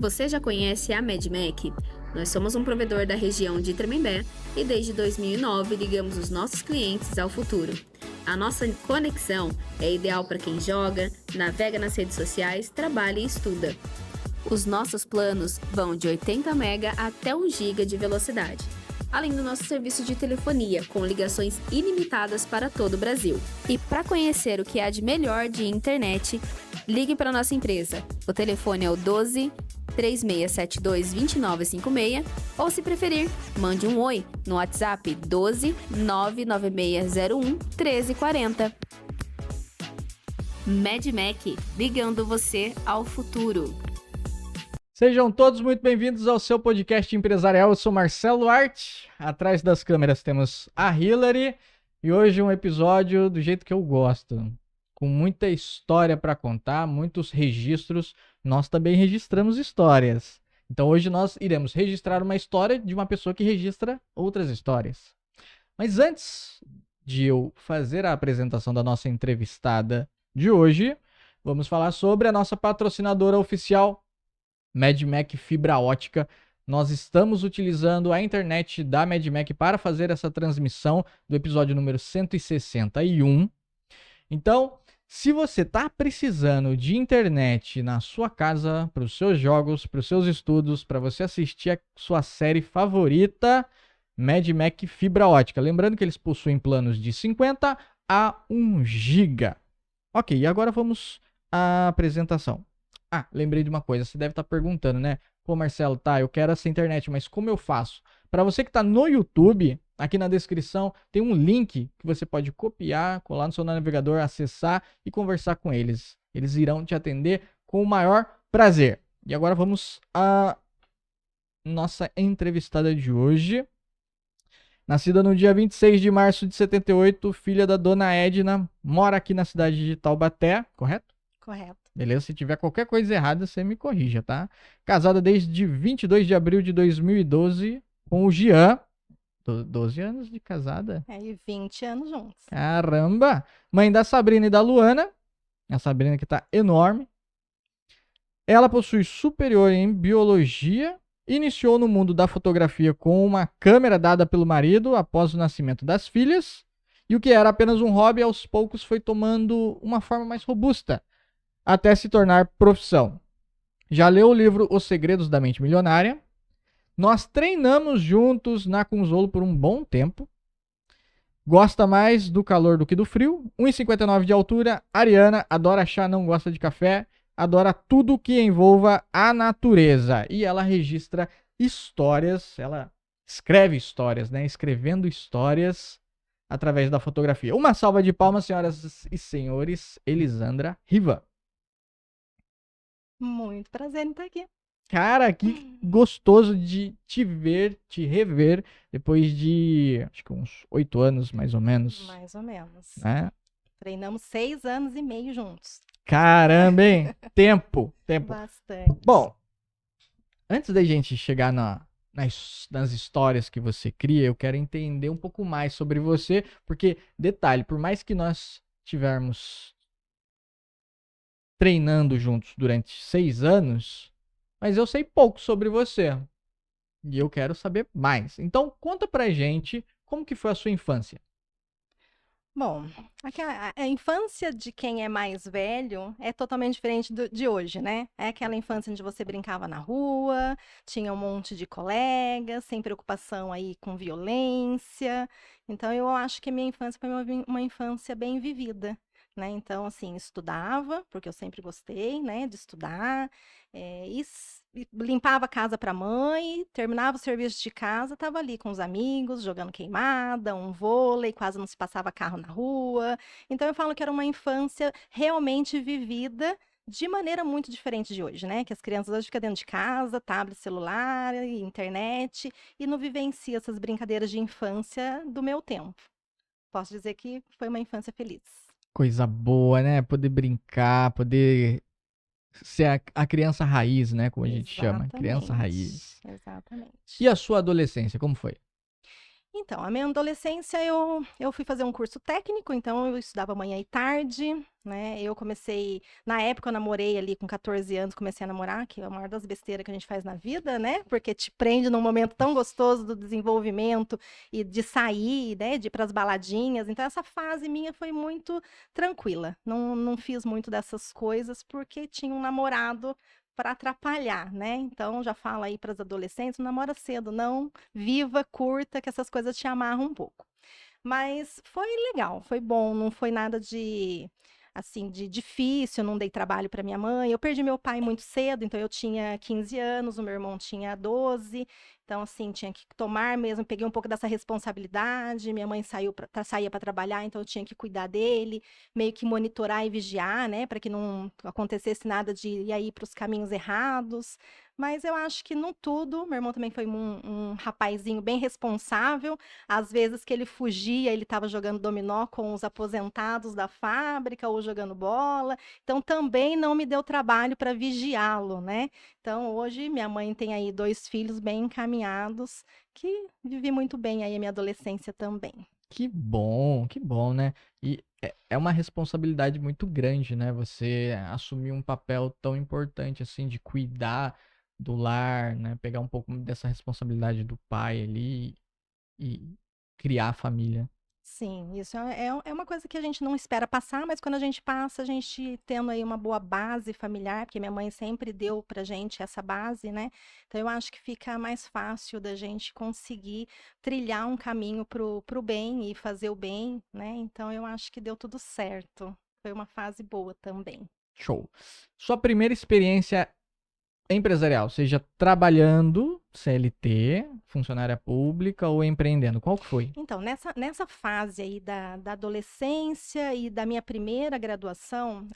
Você já conhece a MedMac? Nós somos um provedor da região de Tremembé e desde 2009 ligamos os nossos clientes ao futuro. A nossa conexão é ideal para quem joga, navega nas redes sociais, trabalha e estuda. Os nossos planos vão de 80 MB até 1 GB de velocidade, além do nosso serviço de telefonia, com ligações ilimitadas para todo o Brasil. E para conhecer o que há de melhor de internet, ligue para a nossa empresa. O telefone é o 12 3672 2956 ou, se preferir, mande um oi no WhatsApp 12 99601 1340. MedMac, ligando você ao futuro. Sejam todos muito bem-vindos ao seu podcast empresarial. Eu sou Marcelo Arte. Atrás das câmeras temos a Hilary. E hoje um episódio do jeito que eu gosto. Com muita história para contar, muitos registros. Nós também registramos histórias. Então hoje nós iremos registrar uma história de uma pessoa que registra outras histórias. Mas antes de eu fazer a apresentação da nossa entrevistada de hoje, vamos falar sobre a nossa patrocinadora oficial, MedMac Fibra Ótica. Nós estamos utilizando a internet da MedMac para fazer essa transmissão do episódio número 161. Então, se você está precisando de internet na sua casa, para os seus jogos, para os seus estudos, para você assistir a sua série favorita, MedMac Fibra Ótica. Lembrando que eles possuem planos de 50 a 1 GB. Ok, e agora vamos à apresentação. Ah, lembrei de uma coisa, você deve estar perguntando, né? Pô, Marcelo, tá, eu quero essa internet, mas como eu faço? Para você que está no YouTube, aqui na descrição tem um link que você pode copiar, colar no seu navegador, acessar e conversar com eles. Eles irão te atender com o maior prazer. E agora vamos à nossa entrevistada de hoje. Nascida no dia 26 de março de 78, filha da dona Edna, mora aqui na cidade de Taubaté, correto? Correto. Beleza? Se tiver qualquer coisa errada, você me corrija, tá? Casada desde 22 de abril de 2012 com o Jean. 12 anos de casada? E 20 anos juntos. Caramba! Mãe da Sabrina e da Luana. A Sabrina que tá enorme. Ela possui superior em biologia. Iniciou no mundo da fotografia com uma câmera dada pelo marido após o nascimento das filhas. E o que era apenas um hobby, aos poucos foi tomando uma forma mais robusta, até se tornar profissão. Já leu o livro Os Segredos da Mente Milionária. Nós treinamos juntos na Consolo por um bom tempo. Gosta mais do calor do que do frio. 1,59 de altura. Ariana, adora chá, não gosta de café. Adora tudo que envolva a natureza. E ela registra histórias. Ela escreve histórias, né? Escrevendo histórias através da fotografia. Uma salva de palmas, senhoras e senhores. Elisandra Riva. Muito prazer em estar aqui. Cara, que gostoso de te ver, te rever, depois de, acho que uns 8 anos, mais ou menos. Mais ou menos. Né? Treinamos 6 anos e meio juntos. Caramba, hein? Tempo. Bastante. Bom, antes da gente chegar nas histórias que você cria, eu quero entender um pouco mais sobre você, porque, detalhe, por mais que nós tivermos treinando juntos durante 6 anos, mas eu sei pouco sobre você. E eu quero saber mais. Então, conta pra gente como que foi a sua infância. Bom, a infância de quem é mais velho é totalmente diferente de hoje, né? É aquela infância onde você brincava na rua, tinha um monte de colegas, sem preocupação aí com violência. Então, eu acho que a minha infância foi uma infância bem vivida. Né? Então, assim, estudava, porque eu sempre gostei, né, de estudar, e limpava a casa para a mãe, terminava o serviço de casa, estava ali com os amigos, jogando queimada, um vôlei, quase não se passava carro na rua. Então, eu falo que era uma infância realmente vivida de maneira muito diferente de hoje, né? Que as crianças hoje ficam dentro de casa, tablet, celular, internet, e não vivencia essas brincadeiras de infância do meu tempo. Posso dizer que foi uma infância feliz. Coisa boa, né? Poder brincar, poder ser a criança raiz, né? Como a gente chama. Criança raiz. Exatamente. E a sua adolescência, como foi? Então, a minha adolescência eu fui fazer um curso técnico, então eu estudava manhã e tarde, né? Eu comecei, na época eu namorei ali com 14 anos, comecei a namorar, que é a maior das besteiras que a gente faz na vida, né? Porque te prende num momento tão gostoso do desenvolvimento e de sair, né? De ir para as baladinhas. Então, essa fase minha foi muito tranquila. Não fiz muito dessas coisas porque tinha um namorado para atrapalhar, né? Então, já fala aí para as adolescentes, não namora cedo, não. Viva, curta, que essas coisas te amarram um pouco. Mas foi legal, foi bom, não foi nada de assim, de difícil, não dei trabalho para minha mãe. Eu perdi meu pai muito cedo, então eu tinha 15 anos, o meu irmão tinha 12. Então, assim, tinha que tomar mesmo, peguei um pouco dessa responsabilidade. Minha mãe saía para trabalhar, então eu tinha que cuidar dele, meio que monitorar e vigiar, né, para que não acontecesse nada de ir aí para os caminhos errados. Mas eu acho que no tudo, meu irmão também foi um rapazinho bem responsável. Às vezes que ele fugia, ele estava jogando dominó com os aposentados da fábrica ou jogando bola. Então também não me deu trabalho para vigiá-lo, né? Então hoje minha mãe tem aí 2 filhos bem encaminhados, que vivi muito bem aí a minha adolescência também. Que bom, né? E é uma responsabilidade muito grande, né? Você assumir um papel tão importante assim de cuidar do lar, né? Pegar um pouco dessa responsabilidade do pai ali e criar a família. Sim, isso é uma coisa que a gente não espera passar, mas quando a gente passa, a gente tendo aí uma boa base familiar, porque minha mãe sempre deu pra gente essa base, né? Então eu acho que fica mais fácil da gente conseguir trilhar um caminho pro bem e fazer o bem, né? Então eu acho que deu tudo certo. Foi uma fase boa também. Show. Sua primeira experiência empresarial, seja trabalhando, CLT, funcionária pública ou empreendendo, qual que foi? Então, nessa fase aí da adolescência e da minha primeira graduação,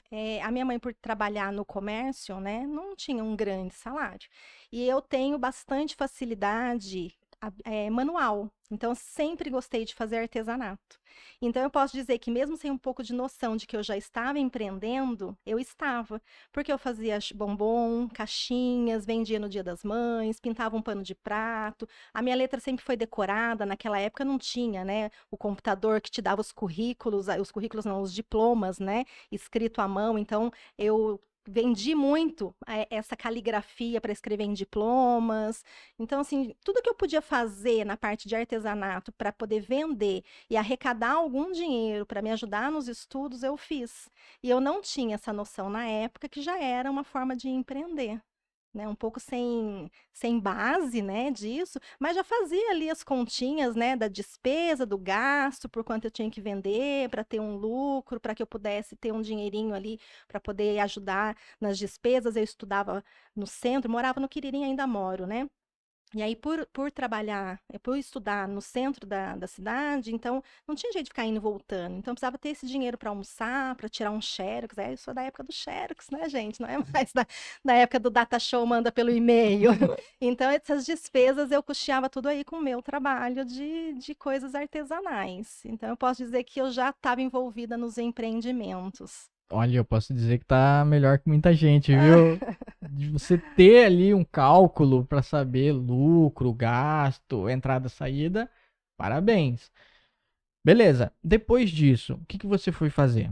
a minha mãe, por trabalhar no comércio, né, não tinha um grande salário. E eu tenho bastante facilidade manual. Então, eu sempre gostei de fazer artesanato. Então, eu posso dizer que, mesmo sem um pouco de noção de que eu já estava empreendendo, eu estava. Porque eu fazia bombom, caixinhas, vendia no Dia das Mães, pintava um pano de prato. A minha letra sempre foi decorada, naquela época não tinha, né, o computador que te dava os currículos não, os diplomas, né, escrito à mão, então eu vendi muito essa caligrafia para escrever em diplomas. Então, assim, tudo que eu podia fazer na parte de artesanato para poder vender e arrecadar algum dinheiro para me ajudar nos estudos, eu fiz. E eu não tinha essa noção na época que já era uma forma de empreender, né, um pouco sem base, né, disso, mas já fazia ali as continhas, né, da despesa, do gasto, por quanto eu tinha que vender para ter um lucro, para que eu pudesse ter um dinheirinho ali para poder ajudar nas despesas. Eu estudava no centro, morava no Quiririm, ainda moro, né? E aí, por trabalhar, por estudar no centro da cidade, então não tinha jeito de ficar indo e voltando. Então, eu precisava ter esse dinheiro para almoçar, para tirar um Xerox. Eu sou da época do Xerox, né, gente? Não é mais da época do Data Show, manda pelo e-mail. Então, essas despesas eu custeava tudo aí com o meu trabalho de coisas artesanais. Então, eu posso dizer que eu já estava envolvida nos empreendimentos. Olha, eu posso dizer que tá melhor que muita gente, viu? Ah, De você ter ali um cálculo para saber lucro, gasto, entrada, saída, parabéns. Beleza. Depois disso, o que que você foi fazer?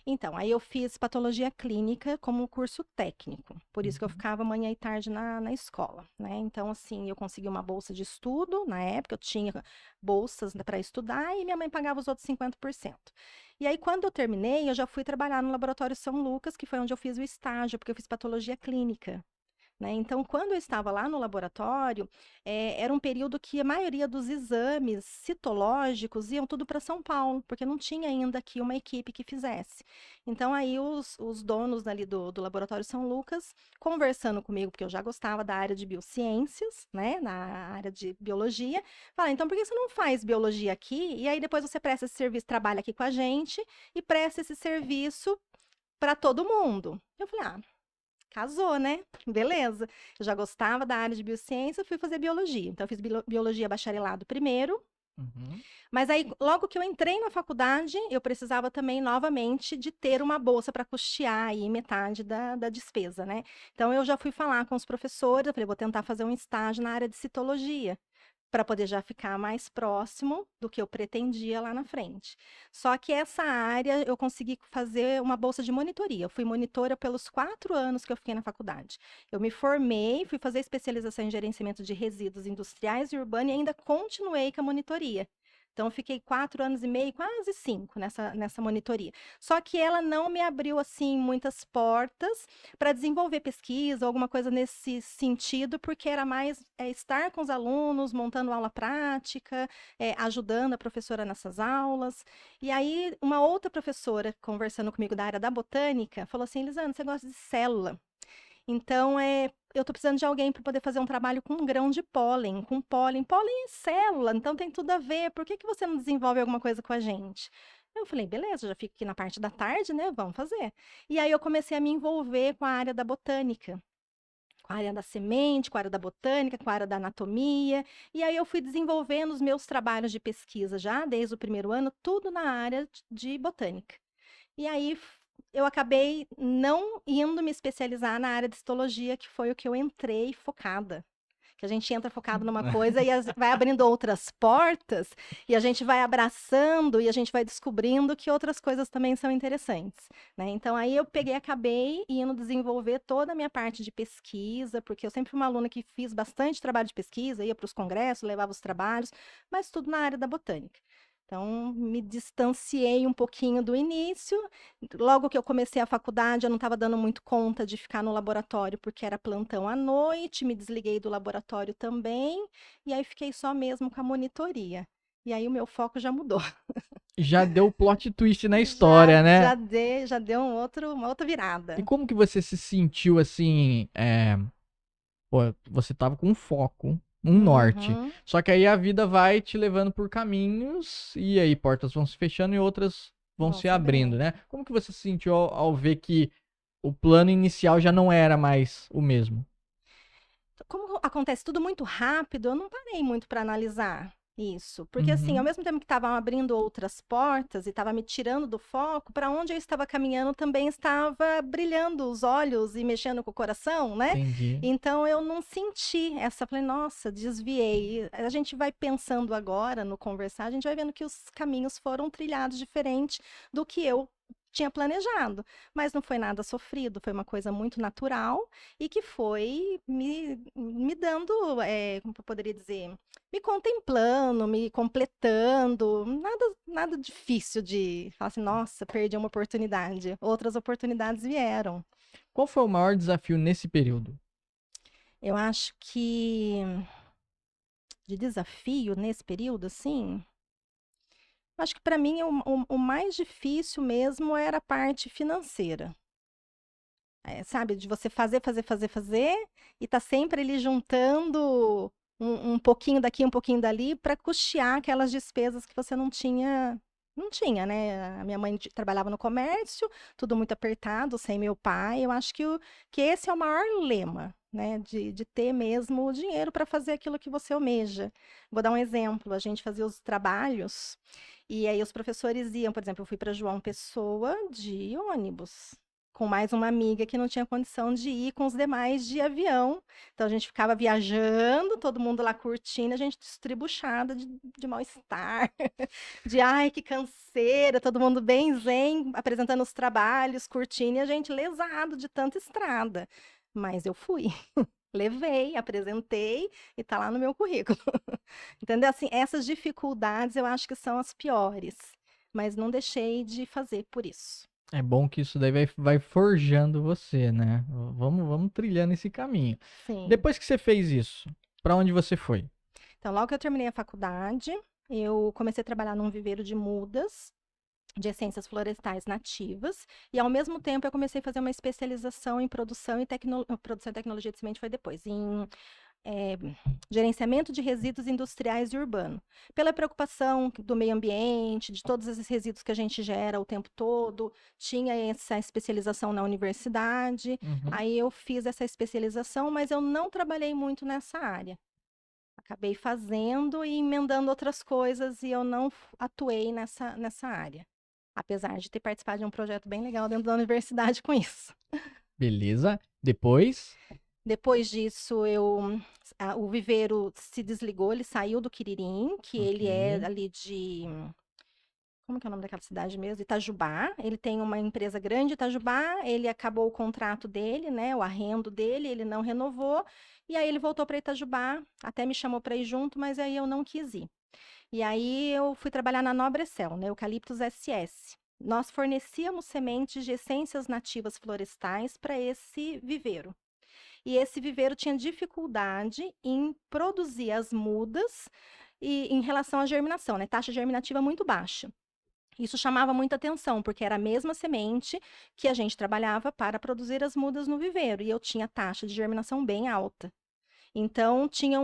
Então, aí eu fiz patologia clínica como curso técnico, por isso que eu Uhum. ficava manhã e tarde na escola, né? Então, assim, eu consegui uma bolsa de estudo, na época eu tinha bolsas para estudar e minha mãe pagava os outros 50%. E aí, quando eu terminei, eu já fui trabalhar no Laboratório São Lucas, que foi onde eu fiz o estágio, porque eu fiz patologia clínica. Né? Então, quando eu estava lá no laboratório, era um período que a maioria dos exames citológicos iam tudo para São Paulo, porque não tinha ainda aqui uma equipe que fizesse. Então, aí os donos ali do Laboratório São Lucas, conversando comigo, porque eu já gostava da área de biociências, né, na área de biologia, falaram, então, por que você não faz biologia aqui? E aí depois você presta esse serviço, trabalha aqui com a gente e presta esse serviço para todo mundo. Eu falei, ah, casou, né? Beleza. Eu já gostava da área de biociência, fui fazer biologia. Então, eu fiz biologia bacharelado primeiro, Uhum. mas aí, logo que eu entrei na faculdade, eu precisava também, novamente, de ter uma bolsa para custear aí metade da despesa, né? Então, eu já fui falar com os professores, eu falei, vou tentar fazer um estágio na área de citologia. para poder já ficar mais próximo do que eu pretendia lá na frente. Só que essa área eu consegui fazer uma bolsa de monitoria. Eu fui monitora pelos 4 anos que eu fiquei na faculdade. Eu me formei, fui fazer especialização em gerenciamento de resíduos industriais e urbanos e ainda continuei com a monitoria. Então, eu fiquei 4 anos e meio, quase 5, nessa monitoria. Só que ela não me abriu, assim, muitas portas para desenvolver pesquisa, alguma coisa nesse sentido, porque era mais estar com os alunos, montando aula prática, ajudando a professora nessas aulas. E aí, uma outra professora, conversando comigo da área da botânica, falou assim: Elisane, você gosta de célula? Então, eu estou precisando de alguém para poder fazer um trabalho com grão de pólen, com pólen. Pólen é célula, então tem tudo a ver. Por que que você não desenvolve alguma coisa com a gente? Eu falei, beleza, já fico aqui na parte da tarde, né? Vamos fazer. E aí eu comecei a me envolver com a área da botânica, com a área da semente, com a área da botânica, com a área da anatomia. E aí eu fui desenvolvendo os meus trabalhos de pesquisa já desde o primeiro ano, tudo na área de botânica. E aí eu acabei não indo me especializar na área de histologia, que foi o que eu entrei focada. Que a gente entra focado numa coisa e vai abrindo outras portas, e a gente vai abraçando e a gente vai descobrindo que outras coisas também são interessantes, né? Então aí eu acabei indo desenvolver toda a minha parte de pesquisa, porque eu sempre fui uma aluna que fiz bastante trabalho de pesquisa, ia para os congressos, levava os trabalhos, mas tudo na área da botânica. Então, me distanciei um pouquinho do início. Logo que eu comecei a faculdade, eu não estava dando muito conta de ficar no laboratório, porque era plantão à noite, me desliguei do laboratório também, e aí fiquei só mesmo com a monitoria. E aí o meu foco já mudou. Já deu o plot twist na história, né? Já deu uma outra E virada. como que você se sentiu assim? Pô, você tava com um foco, um norte. Uhum, Só que aí a vida vai te levando por caminhos e aí portas vão se fechando e outras vão bom se abrindo, saber. né? Como que você se sentiu ao ver que o plano inicial já não era mais o mesmo? Como acontece tudo muito rápido, eu não parei muito para analisar isso. Porque, assim, ao Uhum, mesmo tempo que estavam abrindo outras portas e estava me tirando do foco, para onde eu estava caminhando também estava brilhando os olhos e mexendo com o coração, né? entendi. Então eu não senti essa. Falei, nossa, desviei. A gente vai pensando agora no conversar, a gente vai vendo que os caminhos foram trilhados diferente do que eu tinha planejado, mas não foi nada sofrido, foi uma coisa muito natural e que foi me dando, como eu poderia dizer, me contemplando, me completando, nada difícil de falar assim, nossa, perdi uma oportunidade. Outras oportunidades vieram. Qual foi o maior desafio nesse período? Eu acho que de desafio nesse período, assim, acho que para mim o mais difícil mesmo era a parte financeira. Sabe, de você fazer, e tá sempre ali juntando um pouquinho daqui, um pouquinho dali, para custear aquelas despesas que você não tinha, né? A minha mãe trabalhava no comércio, tudo muito apertado, sem meu pai. Eu acho que esse é o maior lema, né? De ter mesmo o dinheiro para fazer aquilo que você almeja. Vou dar um exemplo: a gente fazia os trabalhos, e aí os professores iam, por exemplo, eu fui para João Pessoa de ônibus, com mais uma amiga que não tinha condição de ir com os demais de avião. Então a gente ficava viajando, todo mundo lá curtindo, a gente estribuchada de mal-estar, de ai, que canseira, todo mundo bem zen, apresentando os trabalhos, curtindo, e a gente lesado de tanta estrada. Mas eu fui. Levei, apresentei e tá lá no meu currículo. Entendeu? Assim, essas dificuldades eu acho que são as piores, mas não deixei de fazer por isso. É bom que isso daí vai forjando você, né? Vamos trilhando esse caminho. Sim. Depois que você fez isso, pra onde você foi? Então, logo que eu terminei a faculdade, eu comecei a trabalhar num viveiro de mudas, de essências florestais nativas, e ao mesmo tempo eu comecei a fazer uma especialização em produção e tecnologia de semente foi depois, em eh, gerenciamento de resíduos industriais e urbano. Pela preocupação do meio ambiente, de todos esses resíduos que a gente gera o tempo todo, tinha essa especialização na universidade, Uhum. aí eu fiz essa especialização, mas eu não trabalhei muito nessa área. Acabei fazendo e emendando outras coisas e eu não atuei nessa área. Apesar de ter participado de um projeto bem legal dentro da universidade com isso. Beleza. Depois, Depois disso, eu o viveiro se desligou, ele saiu do Quiririm, que ele é Ok. ali de... Como que é o nome daquela cidade mesmo? Itajubá. Ele tem uma empresa grande em Itajubá, ele acabou o contrato dele, né? O arrendo dele, ele não renovou. E aí ele voltou para Itajubá, até me chamou para ir junto, mas aí eu não quis ir. E aí eu fui trabalhar na Nobrecel, né? Eucaliptus SS. Nós fornecíamos sementes de essências nativas florestais para esse viveiro. E esse viveiro tinha dificuldade em produzir as mudas e em relação à germinação, né? Taxa germinativa muito baixa. Isso chamava muita atenção, porque era a mesma semente que a gente trabalhava para produzir as mudas no viveiro, e eu tinha taxa de germinação bem alta. Então, tinha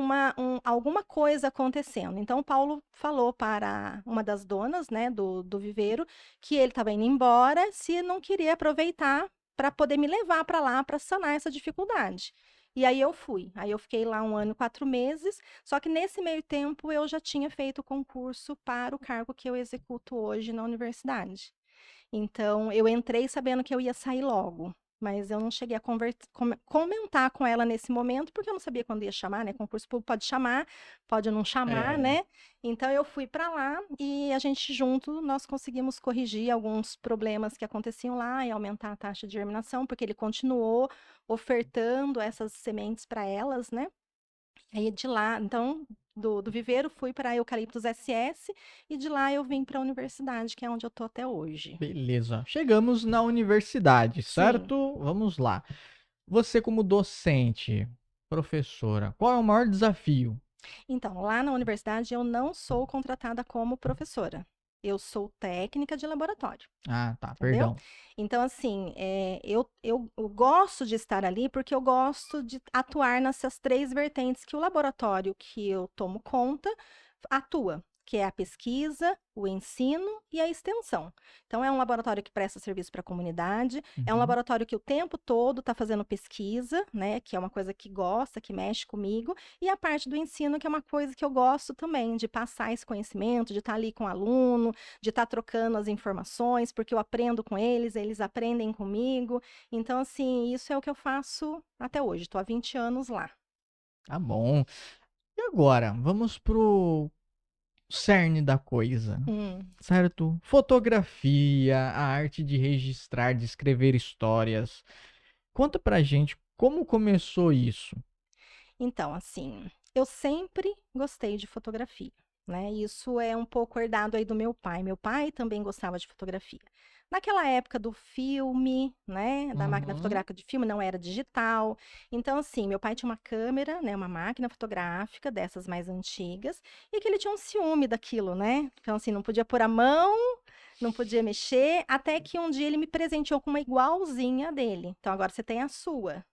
alguma coisa acontecendo. Então, o Paulo falou para uma das donas, né, do viveiro, que ele estava indo embora, se não queria aproveitar para poder me levar para lá para sanar essa dificuldade. E aí eu fui. Aí eu fiquei lá 1 ano e 4 meses. Só que nesse meio tempo eu já tinha feito o concurso para o cargo que eu executo hoje na universidade. Então, eu entrei sabendo que eu ia sair logo, mas eu não cheguei a comentar com ela nesse momento, porque eu não sabia quando ia chamar, né? Concurso público pode chamar, pode não chamar, É, né? Então, eu fui para lá e a gente junto, nós conseguimos corrigir alguns problemas que aconteciam lá e aumentar a taxa de germinação, porque ele continuou ofertando essas sementes para elas, né? Aí de lá, então, do viveiro fui para Eucaliptus SS e de lá eu vim para a universidade, que é onde eu tô até hoje. beleza. Chegamos na universidade, Sim. certo? Vamos lá. Você como docente, professora, qual é o maior desafio? Então, lá na universidade eu não sou contratada como professora. Eu sou técnica de laboratório, Ah, tá, entendeu? perdão. Então, assim, eu gosto de estar ali porque eu gosto de atuar nessas 3 vertentes que o laboratório que eu tomo conta atua, que é a pesquisa, o ensino e a extensão. Então, é um laboratório que presta serviço para a comunidade, é um Uhum. laboratório que o tempo todo está fazendo pesquisa, né, que é uma coisa que gosta, que mexe comigo, e a parte do ensino, que é uma coisa que eu gosto também, de passar esse conhecimento, de estar ali com o aluno, de estar trocando as informações, porque eu aprendo com eles, eles aprendem comigo. Então, assim, isso é o que eu faço até hoje. Estou há 20 anos lá. Tá bom. E agora, vamos pro cerne da coisa, Hum. certo? Fotografia, a arte de registrar, de escrever histórias. Conta pra gente como começou isso. Então, assim, eu sempre gostei de fotografia, né? Isso é um pouco herdado aí do meu pai. Meu pai também gostava de fotografia. Naquela época do filme, né, da máquina Uhum. fotográfica de filme, não era digital. Então, assim, meu pai tinha uma câmera, né, uma máquina fotográfica dessas mais antigas, e que ele tinha um ciúme daquilo, né? Então, assim, não podia pôr a mão, não podia mexer, até que um dia ele me presenteou com uma igualzinha dele. Então, agora você tem a sua,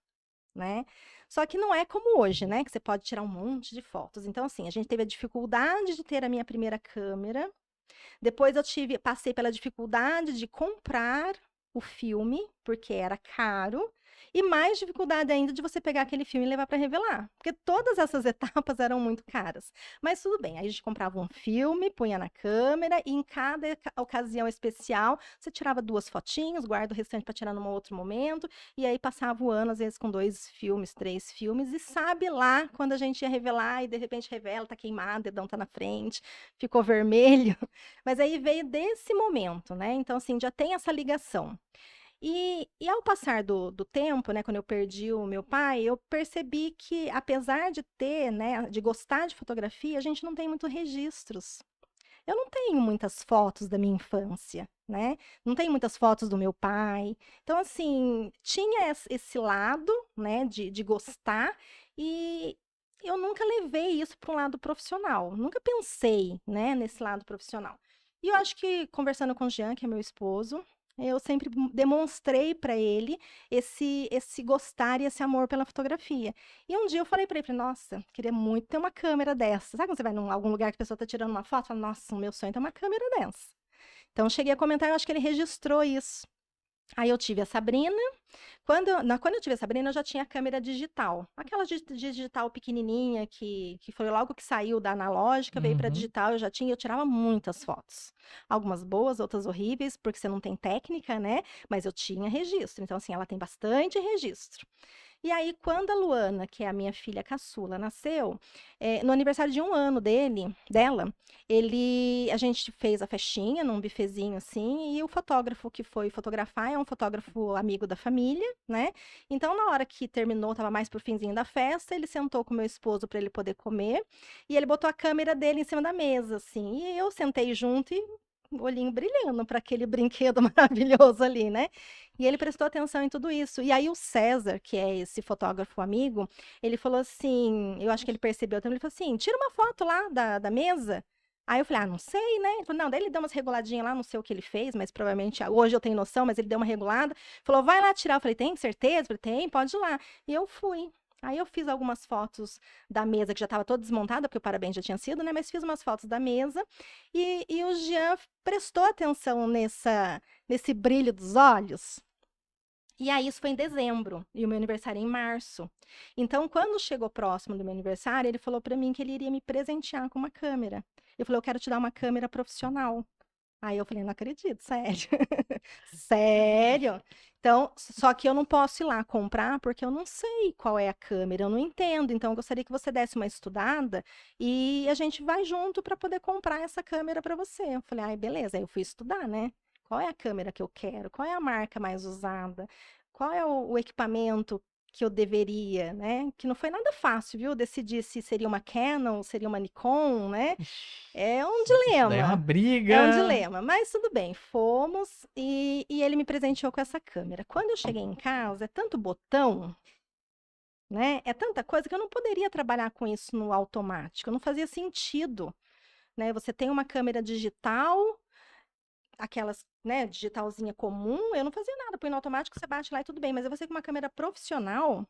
né? Só que não é como hoje, né? Que você pode tirar um monte de fotos. Então, assim, a gente teve a dificuldade de ter a minha primeira câmera. Depois passei pela dificuldade de comprar o filme, porque era caro, e mais dificuldade ainda de você pegar aquele filme e levar para revelar, porque todas essas etapas eram muito caras. Mas tudo bem, aí a gente comprava um filme, punha na câmera e em cada ocasião especial você tirava 2 fotinhos, guarda o restante para tirar num outro momento, e aí passava o ano às vezes com 2 filmes, 3 filmes, e sabe lá quando a gente ia revelar e de repente revela, tá queimado, o dedão tá na frente, ficou vermelho. Mas aí veio desse momento, né? Então, assim, já tem essa ligação. E ao passar do tempo, né, quando eu perdi o meu pai, eu percebi que, apesar de ter, né, de gostar de fotografia, a gente não tem muitos registros. Eu não tenho muitas fotos da minha infância, né? Não tenho muitas fotos do meu pai. Então, assim, tinha esse lado, né, de gostar, e eu nunca levei isso para um lado profissional. Nunca pensei, né, nesse lado profissional. E eu acho que, conversando com o Jean, que é meu esposo, eu sempre demonstrei para ele esse gostar e esse amor pela fotografia. E um dia eu falei, nossa, queria muito ter uma câmera dessa. Sabe quando você vai em algum lugar que a pessoa tá tirando uma foto? Fala, nossa, o meu sonho é ter uma câmera dessa. Então, eu cheguei a comentar, eu acho que ele registrou isso. Aí eu tive a Sabrina. Quando eu tive a Sabrina, eu já tinha a câmera digital. Aquela digital pequenininha que foi logo que saiu da analógica, veio para Uhum. digital, eu tirava muitas fotos. Algumas boas, outras horríveis, porque você não tem técnica, né? Mas eu tinha registro. Então, assim, ela tem bastante registro. E aí, quando a Luana, que é a minha filha caçula, nasceu, no aniversário de 1 ano dela, a gente fez a festinha num bifezinho assim, e o fotógrafo que foi fotografar é um fotógrafo amigo da família, né? Então, na hora que terminou, tava mais pro finzinho da festa, ele sentou com meu esposo para ele poder comer, e ele botou a câmera dele em cima da mesa, assim, e eu sentei junto e olhinho brilhando para aquele brinquedo maravilhoso ali, né? E ele prestou atenção em tudo isso. E aí o César, que é esse fotógrafo amigo, ele falou assim, eu acho que ele percebeu também, ele falou assim, tira uma foto lá da mesa. Aí eu falei, não sei, né? Ele falou, não, daí ele deu umas reguladinhas lá, não sei o que ele fez, mas provavelmente hoje eu tenho noção, mas ele deu uma regulada. Falou, vai lá tirar. Eu falei, tem certeza? Eu falei, tem, pode ir lá. E eu fui. Aí eu fiz algumas fotos da mesa, que já estava toda desmontada, porque o parabéns já tinha sido, né? Mas fiz umas fotos da mesa. E o Jean prestou atenção nesse brilho dos olhos. E aí, isso foi em dezembro, e o meu aniversário é em março. Então, quando chegou próximo do meu aniversário, ele falou para mim que ele iria me presentear com uma câmera. Eu falei, eu quero te dar uma câmera profissional. Aí eu falei, não acredito, sério. Sério? Então, só que eu não posso ir lá comprar porque eu não sei qual é a câmera, eu não entendo. Então, eu gostaria que você desse uma estudada e a gente vai junto para poder comprar essa câmera para você. Eu falei, ai, beleza. Aí eu fui estudar, né? Qual é a câmera que eu quero? Qual é a marca mais usada? Qual é o equipamento que eu deveria, né? Que não foi nada fácil, viu? Decidir se seria uma Canon, seria uma Nikon, né? É um Isso daí é uma dilema. É um briga. dilema, mas tudo bem, fomos e ele me presenteou com essa câmera. Quando eu cheguei em casa, é tanto botão, né? É tanta coisa que eu não poderia trabalhar com isso no automático, não fazia sentido, né? Você tem uma câmera digital, aquelas, né, digitalzinha comum, eu não fazia nada, põe no automático, você bate lá e tudo bem, mas você com uma câmera profissional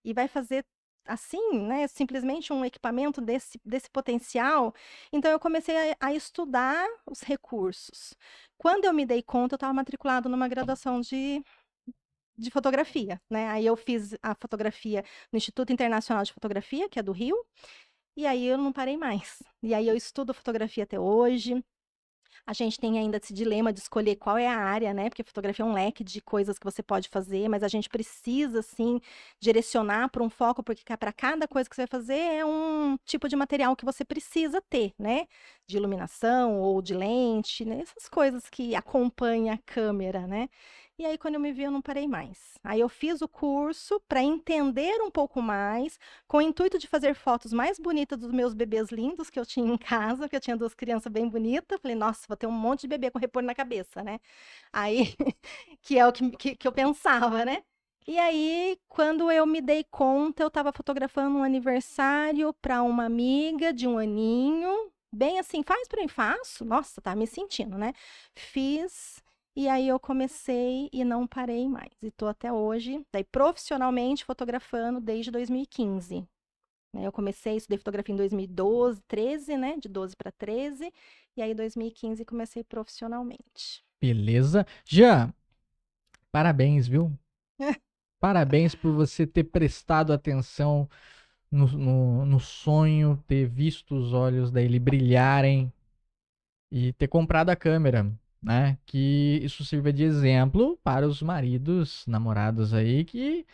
e vai fazer assim, né, simplesmente um equipamento desse potencial. Então, eu comecei a estudar os recursos. Quando eu me dei conta, eu estava matriculado numa graduação de fotografia, né? Aí eu fiz a fotografia no Instituto Internacional de Fotografia, que é do Rio, e aí eu não parei mais. E aí eu estudo fotografia até hoje. A gente tem ainda esse dilema de escolher qual é a área, né? Porque fotografia é um leque de coisas que você pode fazer, mas a gente precisa, sim, direcionar para um foco, porque para cada coisa que você vai fazer é um tipo de material que você precisa ter, né? De iluminação ou de lente, né? Essas coisas que acompanham a câmera, né? E aí, quando eu me vi, eu não parei mais. Aí eu fiz o curso para entender um pouco mais, com o intuito de fazer fotos mais bonitas dos meus bebês lindos que eu tinha em casa, porque eu tinha 2 crianças bem bonitas. Falei, nossa, vou ter um monte de bebê com repolho na cabeça, né? Aí, que é o que eu pensava, né? E aí, quando eu me dei conta, eu estava fotografando um aniversário para uma amiga de 1 aninho, bem assim, faz para mim, faço. Nossa, tá me sentindo, né? Fiz. E aí eu comecei e não parei mais. E tô até hoje, daí profissionalmente fotografando desde 2015. Né? Eu comecei, estudei fotografia em 2012, 13, né? De 12 para 13. E aí, em 2015, comecei profissionalmente. Beleza. Já, parabéns, viu? Parabéns por você ter prestado atenção no sonho, ter visto os olhos dele brilharem e ter comprado a câmera, né? Que isso sirva de exemplo para os maridos, namorados aí que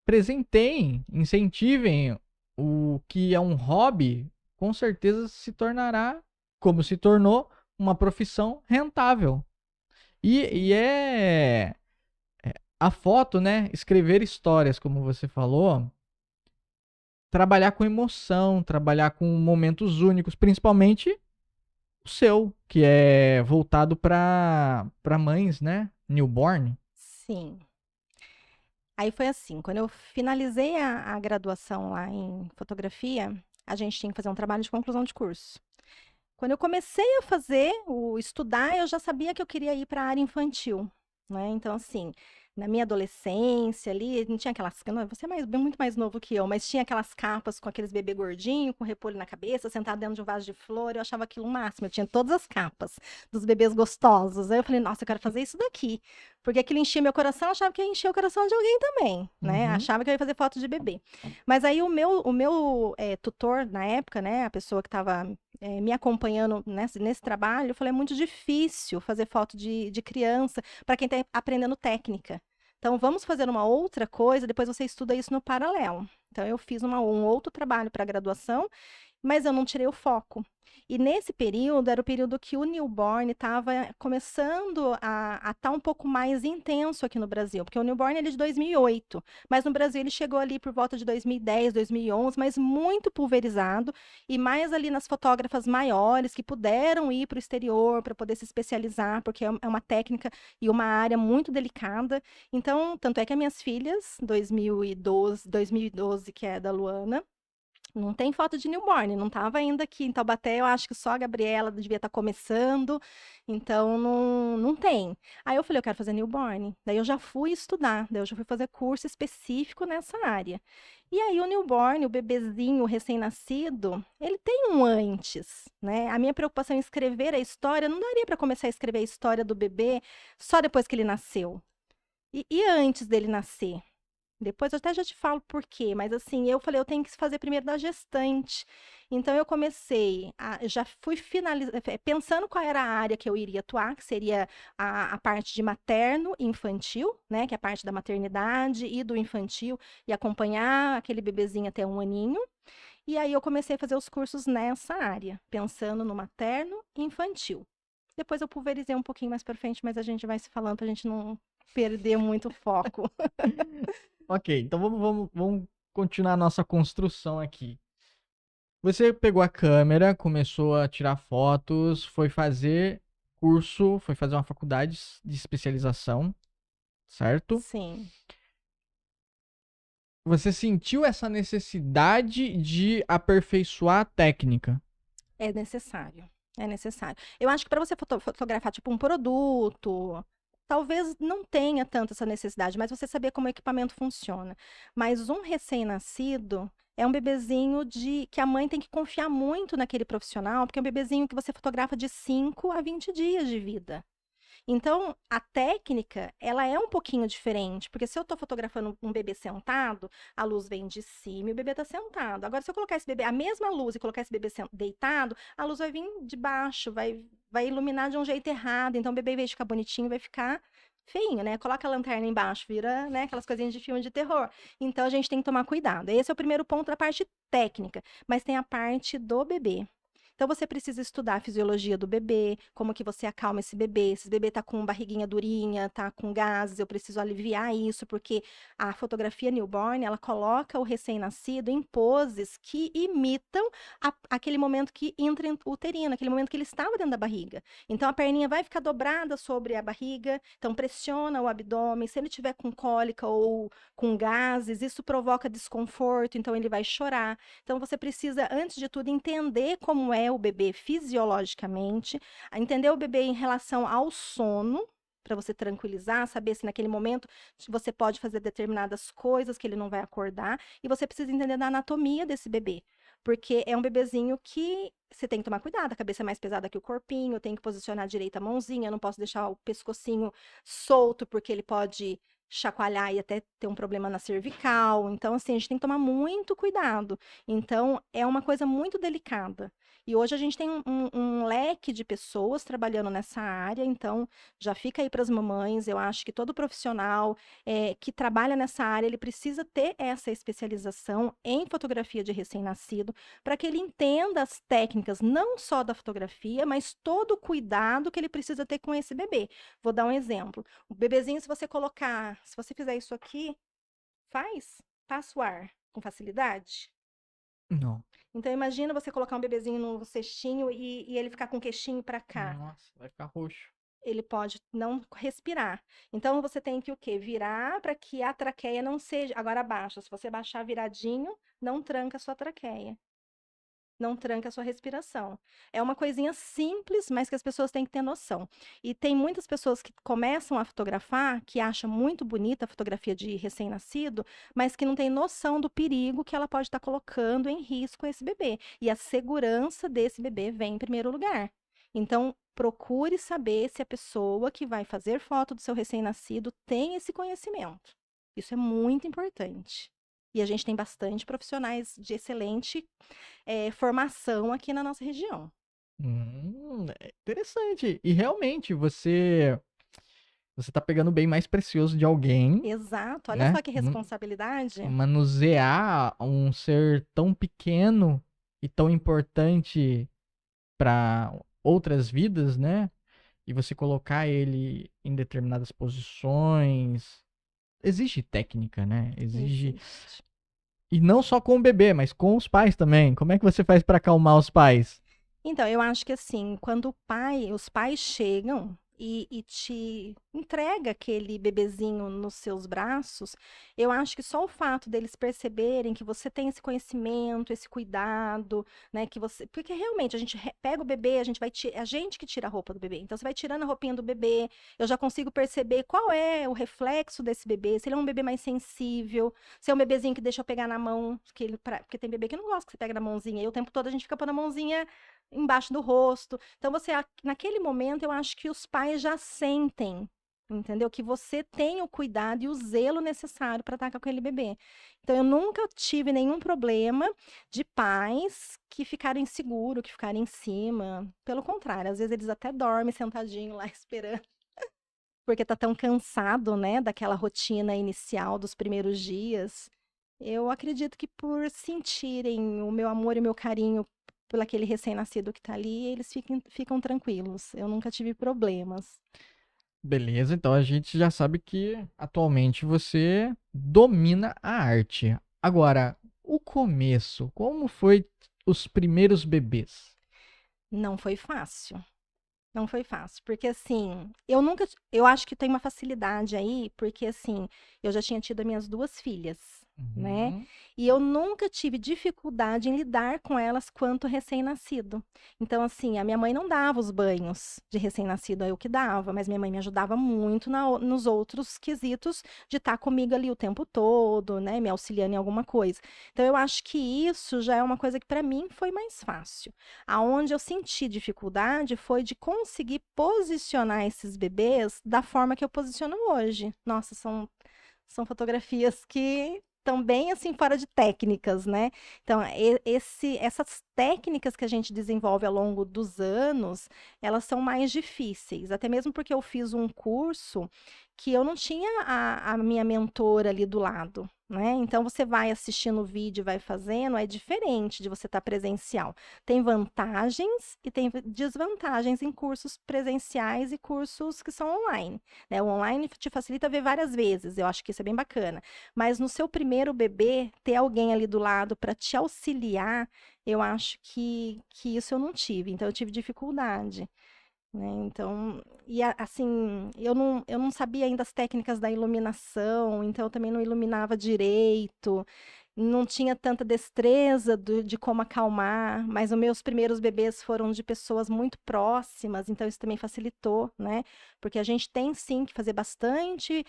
presenteiem, incentivem o que é um hobby, com certeza se tornará, como se tornou, uma profissão rentável. E é a foto, né? Escrever histórias, como você falou, trabalhar com emoção, trabalhar com momentos únicos, principalmente o seu, que é voltado para mães, né? Newborn. Sim. Aí foi assim, quando eu finalizei a graduação lá em fotografia, a gente tinha que fazer um trabalho de conclusão de curso. Quando eu comecei a fazer, estudar, eu já sabia que eu queria ir para a área infantil, né? Então, assim, na minha adolescência ali, não tinha aquelas, você é muito mais novo que eu, mas tinha aquelas capas com aqueles bebê gordinho, com repolho na cabeça, sentado dentro de um vaso de flor, eu achava aquilo o máximo, eu tinha todas as capas dos bebês gostosos. Aí eu falei, nossa, eu quero fazer isso daqui, porque aquilo enchia meu coração, eu achava que ia encher o coração de alguém também, né? Uhum. Achava que eu ia fazer foto de bebê. Mas aí o meu tutor na época, né, a pessoa que estava me acompanhando nesse trabalho, eu falei, é muito difícil fazer foto de criança para quem está aprendendo técnica. Então, vamos fazer uma outra coisa, depois você estuda isso no paralelo. Então, eu fiz um outro trabalho para graduação, mas eu não tirei o foco. E nesse período, era o período que o newborn estava começando a estar um pouco mais intenso aqui no Brasil, porque o newborn ele é de 2008, mas no Brasil ele chegou ali por volta de 2010, 2011, mas muito pulverizado, e mais ali nas fotógrafas maiores, que puderam ir para o exterior para poder se especializar, porque é uma técnica e uma área muito delicada. Então, tanto é que as minhas filhas, 2012, que é da Luana, não tem foto de newborn, não estava ainda aqui em Taubaté, eu acho que só a Gabriela devia estar começando, então não tem. Aí eu falei, eu quero fazer newborn. Daí eu já fui estudar, daí eu já fui fazer curso específico nessa área. E aí o newborn, o bebezinho o recém-nascido, ele tem um antes, né? A minha preocupação em escrever a história, não daria para começar a escrever a história do bebê só depois que ele nasceu. E antes dele nascer? Depois eu até já te falo por quê, mas assim, eu falei, eu tenho que fazer primeiro da gestante. Então eu comecei, já fui pensando qual era a área que eu iria atuar, que seria a parte de materno e infantil, né, que é a parte da maternidade e do infantil, e acompanhar aquele bebezinho até 1 aninho. E aí eu comecei a fazer os cursos nessa área, pensando no materno e infantil. Depois eu pulverizei um pouquinho mais para frente, mas a gente vai se falando para a gente não perder muito foco. Ok, então vamos continuar a nossa construção aqui. Você pegou a câmera, começou a tirar fotos, foi fazer curso, foi fazer uma faculdade de especialização, certo? Sim. Você sentiu essa necessidade de aperfeiçoar a técnica? É necessário. É necessário. Eu acho que para você fotografar, tipo, um produto, talvez não tenha tanto essa necessidade, mas você saber como o equipamento funciona. Mas um recém-nascido é um bebezinho que a mãe tem que confiar muito naquele profissional, porque é um bebezinho que você fotografa de 5 a 20 dias de vida. Então, a técnica, ela é um pouquinho diferente, porque se eu estou fotografando um bebê sentado, a luz vem de cima e o bebê está sentado. Agora, se eu colocar esse bebê, a mesma luz e colocar esse bebê deitado, a luz vai vir de baixo, vai iluminar de um jeito errado. Então, o bebê, em vez de ficar bonitinho, vai ficar feinho, né? Coloca a lanterna embaixo, vira, né, aquelas coisinhas de filme de terror. Então, a gente tem que tomar cuidado. Esse é o primeiro ponto da parte técnica, mas tem a parte do bebê. Então você precisa estudar a fisiologia do bebê, como que você acalma esse bebê. Se esse bebê tá com barriguinha durinha, tá com gases, eu preciso aliviar isso, porque a fotografia newborn, ela coloca o recém-nascido em poses que imitam aquele momento que intrauterino, aquele momento que ele estava dentro da barriga. Então a perninha vai ficar dobrada sobre a barriga, então pressiona o abdômen. Se ele tiver com cólica ou com gases, isso provoca desconforto, então ele vai chorar. Então você precisa, antes de tudo, entender como é o bebê fisiologicamente, entender o bebê em relação ao sono, para você tranquilizar, saber se naquele momento você pode fazer determinadas coisas que ele não vai acordar, e você precisa entender da anatomia desse bebê. Porque é um bebezinho que você tem que tomar cuidado, a cabeça é mais pesada que o corpinho, tem que posicionar direito a mãozinha, não posso deixar o pescocinho solto, porque ele pode chacoalhar e até ter um problema na cervical. Então, assim, a gente tem que tomar muito cuidado. Então, é uma coisa muito delicada. E hoje a gente tem um leque de pessoas trabalhando nessa área, então já fica aí para as mamães. Eu acho que todo profissional que trabalha nessa área, ele precisa ter essa especialização em fotografia de recém-nascido, para que ele entenda as técnicas, não só da fotografia, mas todo o cuidado que ele precisa ter com esse bebê. Vou dar um exemplo. O bebezinho, se você fizer isso aqui, passa o ar com facilidade. Não. Então imagina você colocar um bebezinho no cestinho e ele ficar com o queixinho para cá. Nossa, vai ficar roxo. Ele pode não respirar. Então você tem que o quê? Virar para que a traqueia não seja. Agora abaixa. Se você baixar viradinho, não tranca a sua traqueia. Não tranca a sua respiração. É uma coisinha simples, mas que as pessoas têm que ter noção. E tem muitas pessoas que começam a fotografar, que acham muito bonita a fotografia de recém-nascido, mas que não tem noção do perigo que ela pode estar colocando em risco esse bebê. E a segurança desse bebê vem em primeiro lugar. Então, procure saber se a pessoa que vai fazer foto do seu recém-nascido tem esse conhecimento. Isso é muito importante. E a gente tem bastante profissionais de excelente formação aqui na nossa região. É interessante. E realmente, você Você tá pegando o bem mais precioso de alguém, Exato, olha né? só que responsabilidade. Manusear um ser tão pequeno e tão importante para outras vidas, né? E você colocar ele em determinadas posições. Exige técnica, né? Exige. Existe. E não só com o bebê, mas com os pais também. Como é que você faz para acalmar os pais? Então, eu acho que assim, quando os pais chegam e te entrega aquele bebezinho nos seus braços, eu acho que só o fato deles perceberem que você tem esse conhecimento, esse cuidado, né, que você, porque realmente a gente pega o bebê, é a gente que tira a roupa do bebê. Então você vai tirando a roupinha do bebê, eu já consigo perceber qual é o reflexo desse bebê, se ele é um bebê mais sensível, se é um bebezinho que deixa eu pegar na mão, porque tem bebê que não gosta que você pega na mãozinha, e o tempo todo a gente fica pondo a mãozinha embaixo do rosto. Então, naquele momento, eu acho que os pais já sentem, entendeu? Que você tem o cuidado e o zelo necessário para estar com aquele bebê. Então, eu nunca tive nenhum problema de pais que ficaram inseguros, que ficaram em cima. Pelo contrário, às vezes eles até dormem sentadinho lá esperando. Porque tá tão cansado, né, daquela rotina inicial dos primeiros dias. Eu acredito que por sentirem o meu amor e o meu carinho por aquele recém-nascido que tá ali, eles ficam tranquilos. Eu nunca tive problemas. Beleza, então a gente já sabe que atualmente você domina a arte. Agora, o começo, como foi os primeiros bebês? Não foi fácil. Não foi fácil, porque assim, eu acho que tem uma facilidade aí, porque assim, eu já tinha tido as minhas duas filhas, né? Uhum. E eu nunca tive dificuldade em lidar com elas quanto recém-nascido. Então, assim, a minha mãe não dava os banhos de recém-nascido, eu que dava, mas minha mãe me ajudava muito nos outros quesitos de estar comigo ali o tempo todo, né? Me auxiliando em alguma coisa. Então, eu acho que isso já é uma coisa que para mim foi mais fácil. Aonde eu senti dificuldade foi de conseguir posicionar esses bebês da forma que eu posiciono hoje. Nossa, são fotografias que estão bem assim fora de técnicas, né? Então, essas técnicas que a gente desenvolve ao longo dos anos, elas são mais difíceis, até mesmo porque eu fiz um curso que eu não tinha a minha mentora ali do lado, né? Então, você vai assistindo o vídeo, vai fazendo, é diferente de você estar presencial. Tem vantagens e tem desvantagens em cursos presenciais e cursos que são online, né? O online te facilita ver várias vezes, eu acho que isso é bem bacana. Mas no seu primeiro bebê, ter alguém ali do lado para te auxiliar, eu acho que isso eu não tive. Então, eu tive dificuldade, né? Então, assim, eu não sabia ainda as técnicas da iluminação, então eu também não iluminava direito, não tinha tanta destreza de como acalmar, mas os meus primeiros bebês foram de pessoas muito próximas, então isso também facilitou, né? Porque a gente tem sim que fazer bastante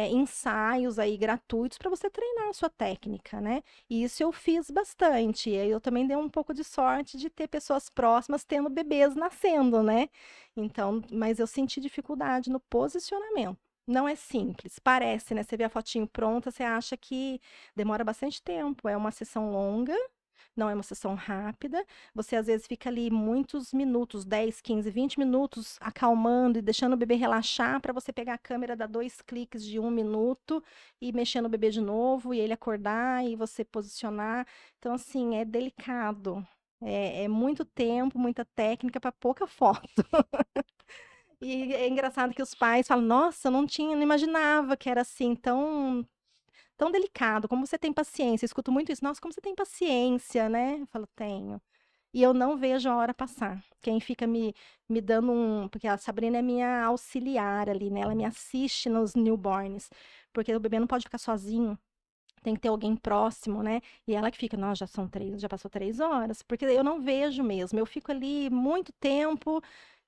ensaios aí gratuitos para você treinar a sua técnica, né? E isso eu fiz bastante. E aí eu também dei um pouco de sorte de ter pessoas próximas tendo bebês nascendo, né? Então, mas eu senti dificuldade no posicionamento. Não é simples, parece, né? Você vê a fotinho pronta, você acha que demora bastante tempo. É uma sessão longa, não é uma sessão rápida. Você às vezes fica ali muitos minutos, 10, 15, 20 minutos, acalmando e deixando o bebê relaxar para você pegar a câmera, dar 2 cliques de 1 minuto e mexer no bebê de novo e ele acordar e você posicionar. Então, assim, é delicado. É muito tempo, muita técnica para pouca foto. E é engraçado que os pais falam: Nossa, eu não imaginava que era assim tão delicado. Como você tem paciência? Eu escuto muito isso. Nossa, como você tem paciência, né? Eu falo: Tenho. E eu não vejo a hora passar. Quem fica me dando porque a Sabrina é minha auxiliar ali, né? Ela me assiste nos newborns, porque o bebê não pode ficar sozinho. Tem que ter alguém próximo, né? E ela que fica, nossa, já passou 3 horas, porque eu não vejo mesmo. Eu fico ali muito tempo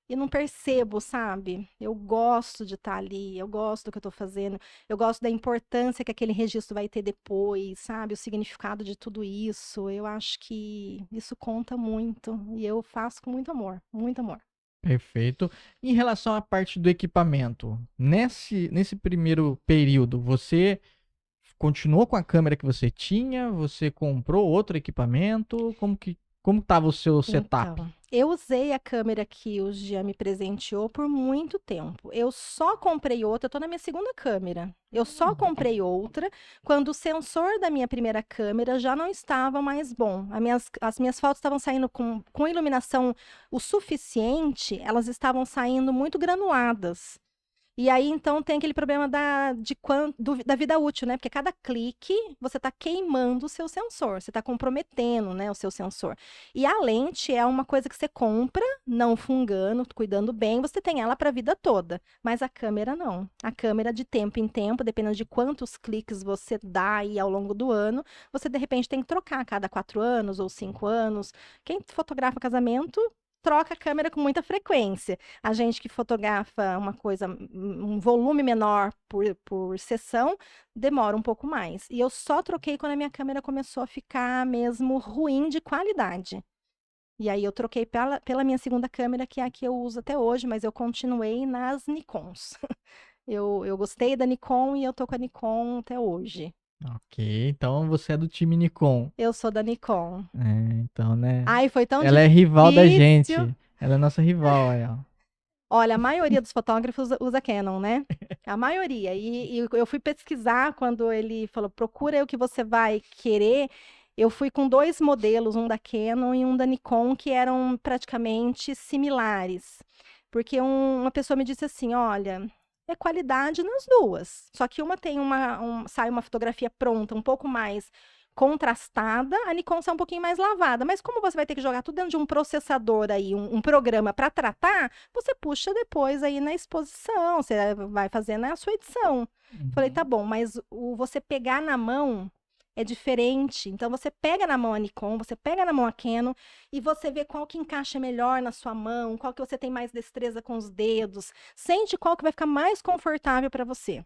e não percebo, sabe? Eu gosto de estar ali, eu gosto do que eu tô fazendo, eu gosto da importância que aquele registro vai ter depois, sabe? O significado de tudo isso. Eu acho que isso conta muito e eu faço com muito amor, muito amor. Perfeito. Em relação à parte do equipamento, nesse primeiro período, você continuou com a câmera que você tinha? Você comprou outro equipamento? Como estava o seu Então, setup? Eu usei a câmera que o Jean me presenteou por muito tempo. Eu só comprei outra, eu tô na minha segunda câmera. Eu só comprei outra quando o sensor da minha primeira câmera já não estava mais bom. As minhas fotos estavam saindo com iluminação o suficiente, elas estavam saindo muito granuladas. E aí, então, tem aquele problema da vida útil, né? Porque cada clique, você está queimando o seu sensor, você está comprometendo, né, o seu sensor. E a lente é uma coisa que você compra, não fungando, cuidando bem, você tem ela para a vida toda. Mas a câmera não. A câmera, de tempo em tempo, dependendo de quantos cliques você dá aí ao longo do ano, você, de repente, tem que trocar a cada 4 anos ou 5 anos. Quem fotografa casamento troca a câmera com muita frequência. A gente que fotografa uma coisa, um volume menor por sessão, demora um pouco mais. E eu só troquei quando a minha câmera começou a ficar mesmo ruim de qualidade. E aí eu troquei pela minha segunda câmera, que é a que eu uso até hoje, mas eu continuei nas Nikons. Eu gostei da Nikon e eu tô com a Nikon até hoje. Ok, então você é do time Nikon. Eu sou da Nikon. Então, né? Ai, foi tão Ela é rival da gente. difícil. Ela é nossa rival, aí, ó. Olha, a maioria dos fotógrafos usa Canon, né? A maioria. E eu fui pesquisar quando ele falou, procura aí o que você vai querer. Eu fui com 2 modelos, um da Canon e um da Nikon, que eram praticamente similares. Porque uma pessoa me disse assim, olha, é qualidade nas duas. Só que uma tem sai uma fotografia pronta, um pouco mais contrastada, a Nikon sai um pouquinho mais lavada. Mas como você vai ter que jogar tudo dentro de um processador aí, um programa para tratar, você puxa depois aí na exposição, você vai fazendo a sua edição. Falei, tá bom, mas você pegar na mão é diferente. Então você pega na mão a Nikon, você pega na mão a Canon e você vê qual que encaixa melhor na sua mão, qual que você tem mais destreza com os dedos, sente qual que vai ficar mais confortável para você.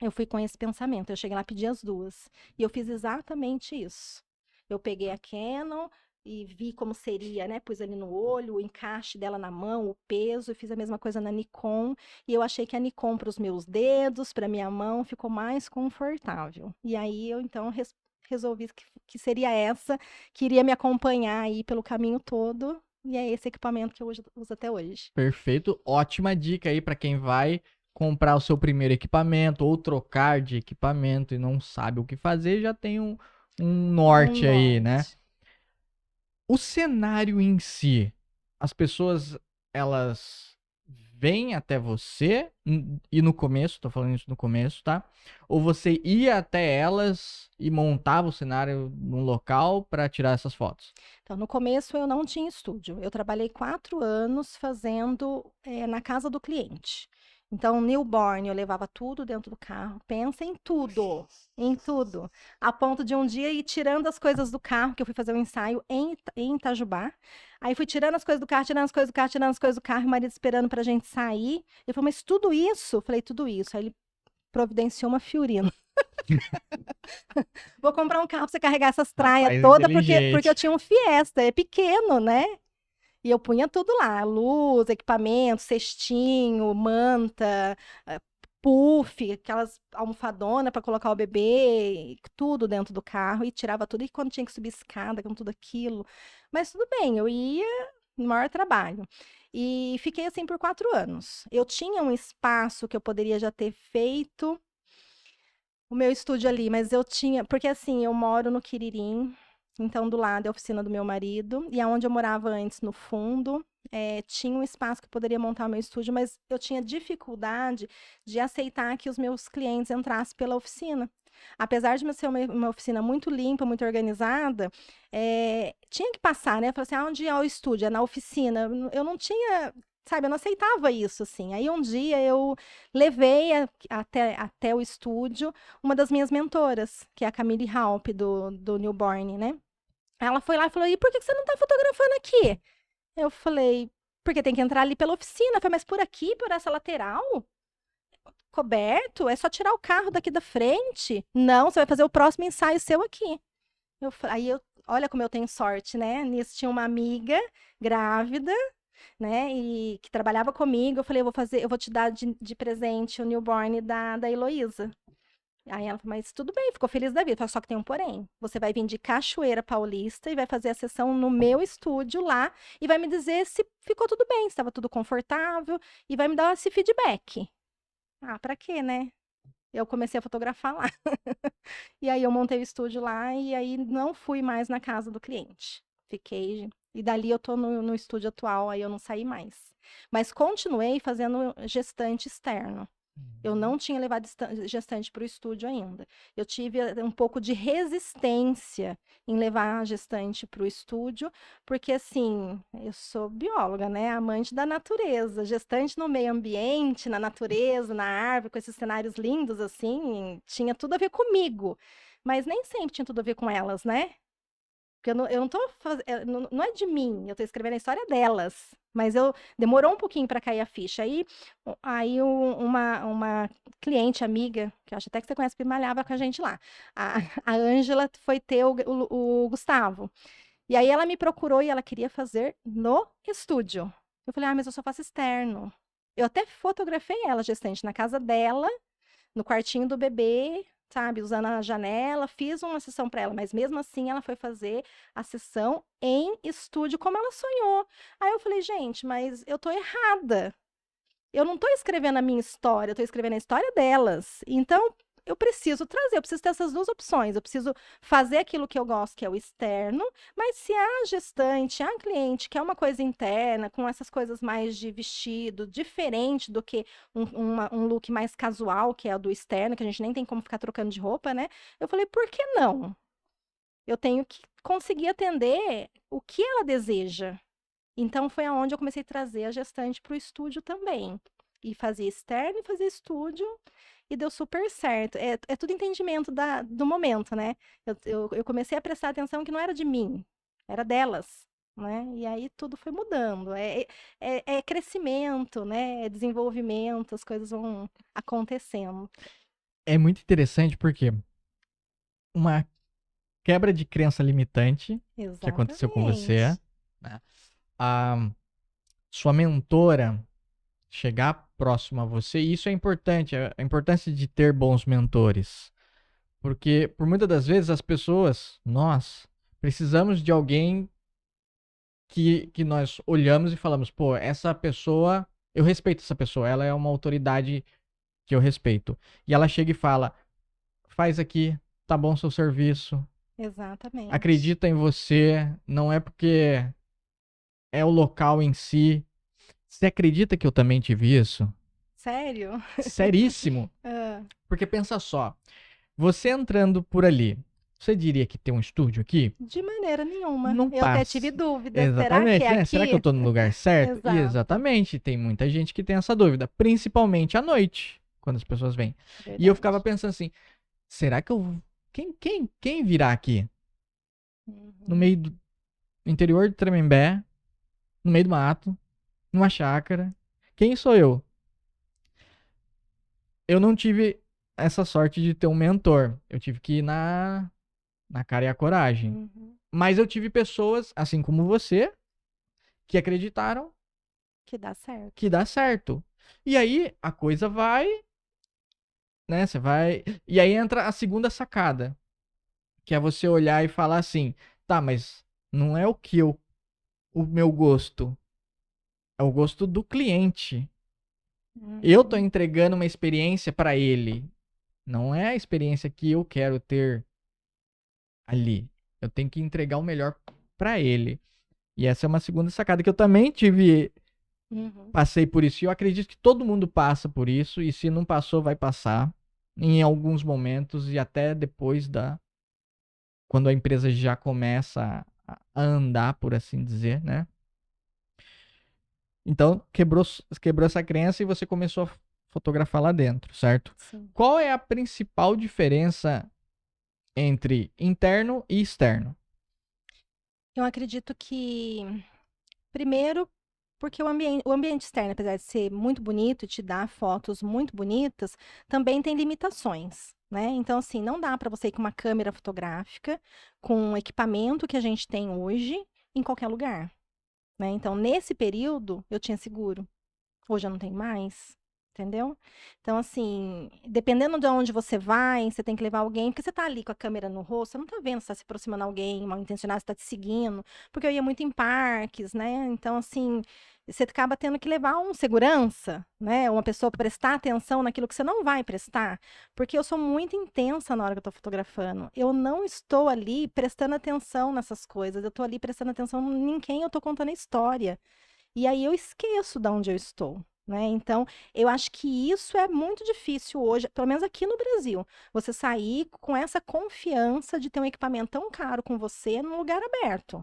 Eu fui com esse pensamento, eu cheguei lá, pedi as duas. E eu fiz exatamente isso. Eu peguei a Canon e vi como seria, né? Pus ali no olho, o encaixe dela na mão, o peso, e fiz a mesma coisa na Nikon. E eu achei que a Nikon para os meus dedos, para minha mão, ficou mais confortável. E aí eu então resolvi que seria essa, que iria me acompanhar aí pelo caminho todo. E é esse equipamento que eu uso até hoje. Perfeito, ótima dica aí para quem vai comprar o seu primeiro equipamento ou trocar de equipamento e não sabe o que fazer, já tem um norte aí, né? O cenário em si, as pessoas, elas vêm até você, e no começo, tô falando isso no começo, tá? Ou você ia até elas e montava o cenário num local para tirar essas fotos? Então, no começo eu não tinha estúdio. Eu trabalhei 4 anos fazendo na casa do cliente. Então, newborn, eu levava tudo dentro do carro. Pensa em tudo, em tudo. A ponto de um dia ir tirando as coisas do carro, que eu fui fazer um ensaio em Itajubá. Aí fui tirando as coisas do carro, tirando as coisas do carro, tirando as coisas do carro, e o marido esperando pra gente sair. Ele falou, mas tudo isso? Eu falei, tudo isso. Aí ele providenciou uma Fiorino. Vou comprar um carro pra você carregar essas traias todas, porque eu tinha um Fiesta, é pequeno, né? E eu punha tudo lá, luz, equipamento, cestinho, manta, puff, aquelas almofadonas para colocar o bebê, tudo dentro do carro, e tirava tudo, e quando tinha que subir escada, com tudo aquilo. Mas tudo bem, eu ia no maior trabalho. E fiquei assim por 4 anos. Eu tinha um espaço que eu poderia já ter feito o meu estúdio ali, mas eu tinha, porque assim, eu moro no Quiririm, então do lado é a oficina do meu marido, e aonde eu morava antes, no fundo, tinha um espaço que eu poderia montar o meu estúdio, mas eu tinha dificuldade de aceitar que os meus clientes entrassem pela oficina. Apesar de ser uma oficina muito limpa, muito organizada, tinha que passar, né? Eu falei assim, onde é o estúdio? É na oficina. Eu não tinha, sabe, eu não aceitava isso, assim. Aí um dia eu levei até o estúdio uma das minhas mentoras, que é a Camille Halp, do Newborn, né? Ela foi lá e falou, e por que você não tá fotografando aqui? Eu falei, porque tem que entrar ali pela oficina. Eu falei, mas por aqui, por essa lateral? Coberto? É só tirar o carro daqui da frente? Não, você vai fazer o próximo ensaio seu aqui. Olha como eu tenho sorte, né? Nisso tinha uma amiga grávida, né? E que trabalhava comigo. Eu falei, eu vou te dar de presente o newborn da Heloísa. Aí ela falou, mas tudo bem, ficou feliz da vida. Eu falei, só que tem um porém. Você vai vir de Cachoeira Paulista e vai fazer a sessão no meu estúdio lá e vai me dizer se ficou tudo bem, se estava tudo confortável e vai me dar esse feedback. Ah, pra quê, né? Eu comecei a fotografar lá. E aí eu montei o estúdio lá e aí não fui mais na casa do cliente. Fiquei. E dali eu tô no estúdio atual, aí eu não saí mais. Mas continuei fazendo gestante externo. Eu não tinha levado gestante para o estúdio ainda. Eu tive um pouco de resistência em levar a gestante para o estúdio, porque assim, eu sou bióloga, né? Amante da natureza. Gestante no meio ambiente, na natureza, na árvore, com esses cenários lindos, assim, tinha tudo a ver comigo. Mas nem sempre tinha tudo a ver com elas, né? Porque eu não tô fazendo. Não é de mim, eu tô escrevendo a história delas. Mas demorou um pouquinho para cair a ficha. Aí uma cliente, amiga, que eu acho até que você conhece, porque malhava com a gente lá. A Ângela foi ter o Gustavo. E aí ela me procurou e ela queria fazer no estúdio. Eu falei, mas eu só faço externo. Eu até fotografei ela, gestante, na casa dela, no quartinho do bebê, sabe, usando a janela, fiz uma sessão para ela, mas mesmo assim ela foi fazer a sessão em estúdio como ela sonhou. Aí eu falei, gente, mas eu tô errada. Eu não tô escrevendo a minha história, eu tô escrevendo a história delas. Então, eu preciso ter essas duas opções. Eu preciso fazer aquilo que eu gosto, que é o externo, mas se a gestante, a cliente quer uma coisa interna, com essas coisas mais de vestido, diferente do que um look mais casual, que é o do externo, que a gente nem tem como ficar trocando de roupa, né? Eu falei, por que não? Eu tenho que conseguir atender o que ela deseja. Então, foi aonde eu comecei a trazer a gestante para o estúdio também. E fazia externo e fazia estúdio, e deu super certo. É tudo entendimento do momento, né? Eu comecei a prestar atenção que não era de mim, era delas, né? E aí tudo foi mudando. É crescimento, né? É desenvolvimento, as coisas vão acontecendo. É muito interessante porque uma quebra de crença limitante que aconteceu com você, Exatamente. né? A sua mentora chegar próximo a você, e isso é importante, a importância de ter bons mentores. Porque, por muitas das vezes, as pessoas, nós, precisamos de alguém que nós olhamos e falamos, pô, essa pessoa, eu respeito essa pessoa, ela é uma autoridade que eu respeito. E ela chega e fala, faz aqui, tá bom seu serviço, Exatamente. acredita em você, não é porque é o local em si. Você acredita que eu também tive isso? Sério? Seríssimo. Ah, Porque pensa só, você entrando por ali, você diria que tem um estúdio aqui? de maneira nenhuma. Não Eu até tive passa. dúvidas. Será que Exatamente, é né? Será que eu aqui? tô no lugar certo? E Exato. exatamente, tem muita gente que tem essa dúvida, principalmente à noite, quando as pessoas vêm. E eu ficava Verdade. pensando assim, será que eu quem virá aqui? No Uhum. meio do interior de Tremembé, no meio do mato, numa chácara. Quem sou eu? Eu não tive essa sorte de ter um mentor. Eu tive que ir na cara e a coragem. Uhum. Mas eu tive pessoas, assim como você, que acreditaram Que dá certo. que dá certo. E aí a coisa vai, né? Você vai. E aí entra a segunda sacada, que é você olhar e falar assim: tá, mas não é o meu gosto, é o gosto do cliente. Eu tô Uhum. entregando uma experiência para ele, não é a experiência que eu quero ter ali. Eu tenho que entregar o melhor para ele. E essa é uma segunda sacada que eu também tive, Uhum. passei por isso. E eu acredito que todo mundo passa por isso. E se não passou, vai passar em alguns momentos e até depois quando a empresa já começa a andar, por assim dizer, né? Então quebrou essa crença e você começou a fotografar lá dentro, certo? Sim. Qual é a principal diferença entre interno e externo? Eu acredito que, primeiro, porque o ambiente externo, apesar de ser muito bonito e te dar fotos muito bonitas, também tem limitações, né? Então, assim, não dá para você ir com uma câmera fotográfica, com o equipamento que a gente tem hoje, em qualquer lugar, né? Então, nesse período, eu tinha seguro. Hoje eu não tenho mais. Entendeu? Então, assim, dependendo de onde você vai, você tem que levar alguém, porque você tá ali com a câmera no rosto, você não tá vendo se tá se aproximando alguém, mal intencionado, se tá te seguindo, porque eu ia muito em parques, né? Então, assim, você acaba tendo que levar um segurança, né? Uma pessoa para prestar atenção naquilo que você não vai prestar, porque eu sou muito intensa na hora que eu tô fotografando. Eu não estou ali prestando atenção nessas coisas, eu tô ali prestando atenção em quem eu tô contando a história. E aí eu esqueço de onde eu estou, né? Então, eu acho que isso é muito difícil hoje, pelo menos aqui no Brasil, você sair com essa confiança de ter um equipamento tão caro com você num lugar aberto.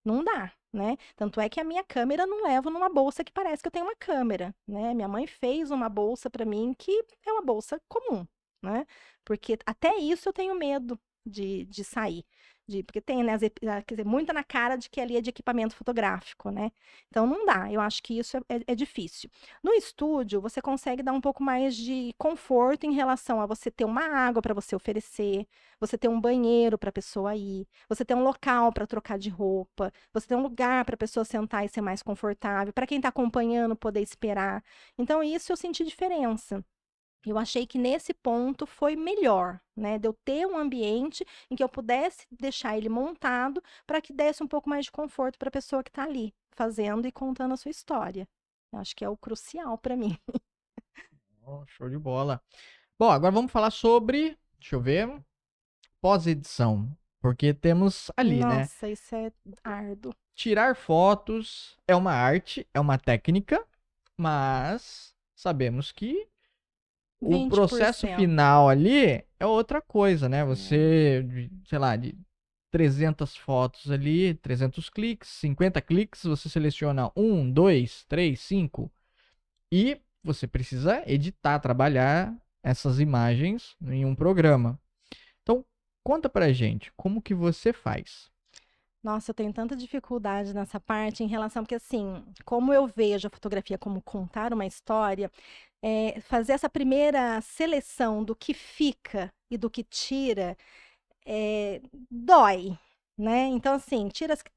Não dá, né? Tanto é que a minha câmera eu não levo numa bolsa que parece que eu tenho uma câmera, né? Minha mãe fez uma bolsa para mim que é uma bolsa comum, né? Porque até isso eu tenho medo de sair. Porque tem, né? Quer dizer, muita na cara de que ali é de equipamento fotográfico, né? Então não dá. Eu acho que isso é difícil. No estúdio, você consegue dar um pouco mais de conforto em relação a você ter uma água para você oferecer, você ter um banheiro para a pessoa ir, você ter um local para trocar de roupa, você ter um lugar para a pessoa sentar e ser mais confortável, para quem está acompanhando poder esperar. Então, isso eu senti diferença. Eu achei que nesse ponto foi melhor, né? De eu ter um ambiente em que eu pudesse deixar ele montado para que desse um pouco mais de conforto para a pessoa que está ali fazendo e contando a sua história. Eu acho que é o crucial para mim. Oh, show de bola. Bom, agora vamos falar sobre, deixa eu ver, pós-edição. Porque temos ali, né? Nossa, isso é árduo. Tirar fotos é uma arte, é uma técnica, mas sabemos que o processo 20%. final ali é outra coisa, né? É. Você, sei lá, de 300 fotos ali, 300 cliques, 50 cliques, você seleciona 1, 2, 3, 5 e você precisa editar, trabalhar essas imagens em um programa. Então, conta pra gente, como que você faz? Nossa, eu tenho tanta dificuldade nessa parte em relação, porque assim, como eu vejo a fotografia como contar uma história, fazer essa primeira seleção do que fica e do que tira, dói, né? Então, assim, tira as que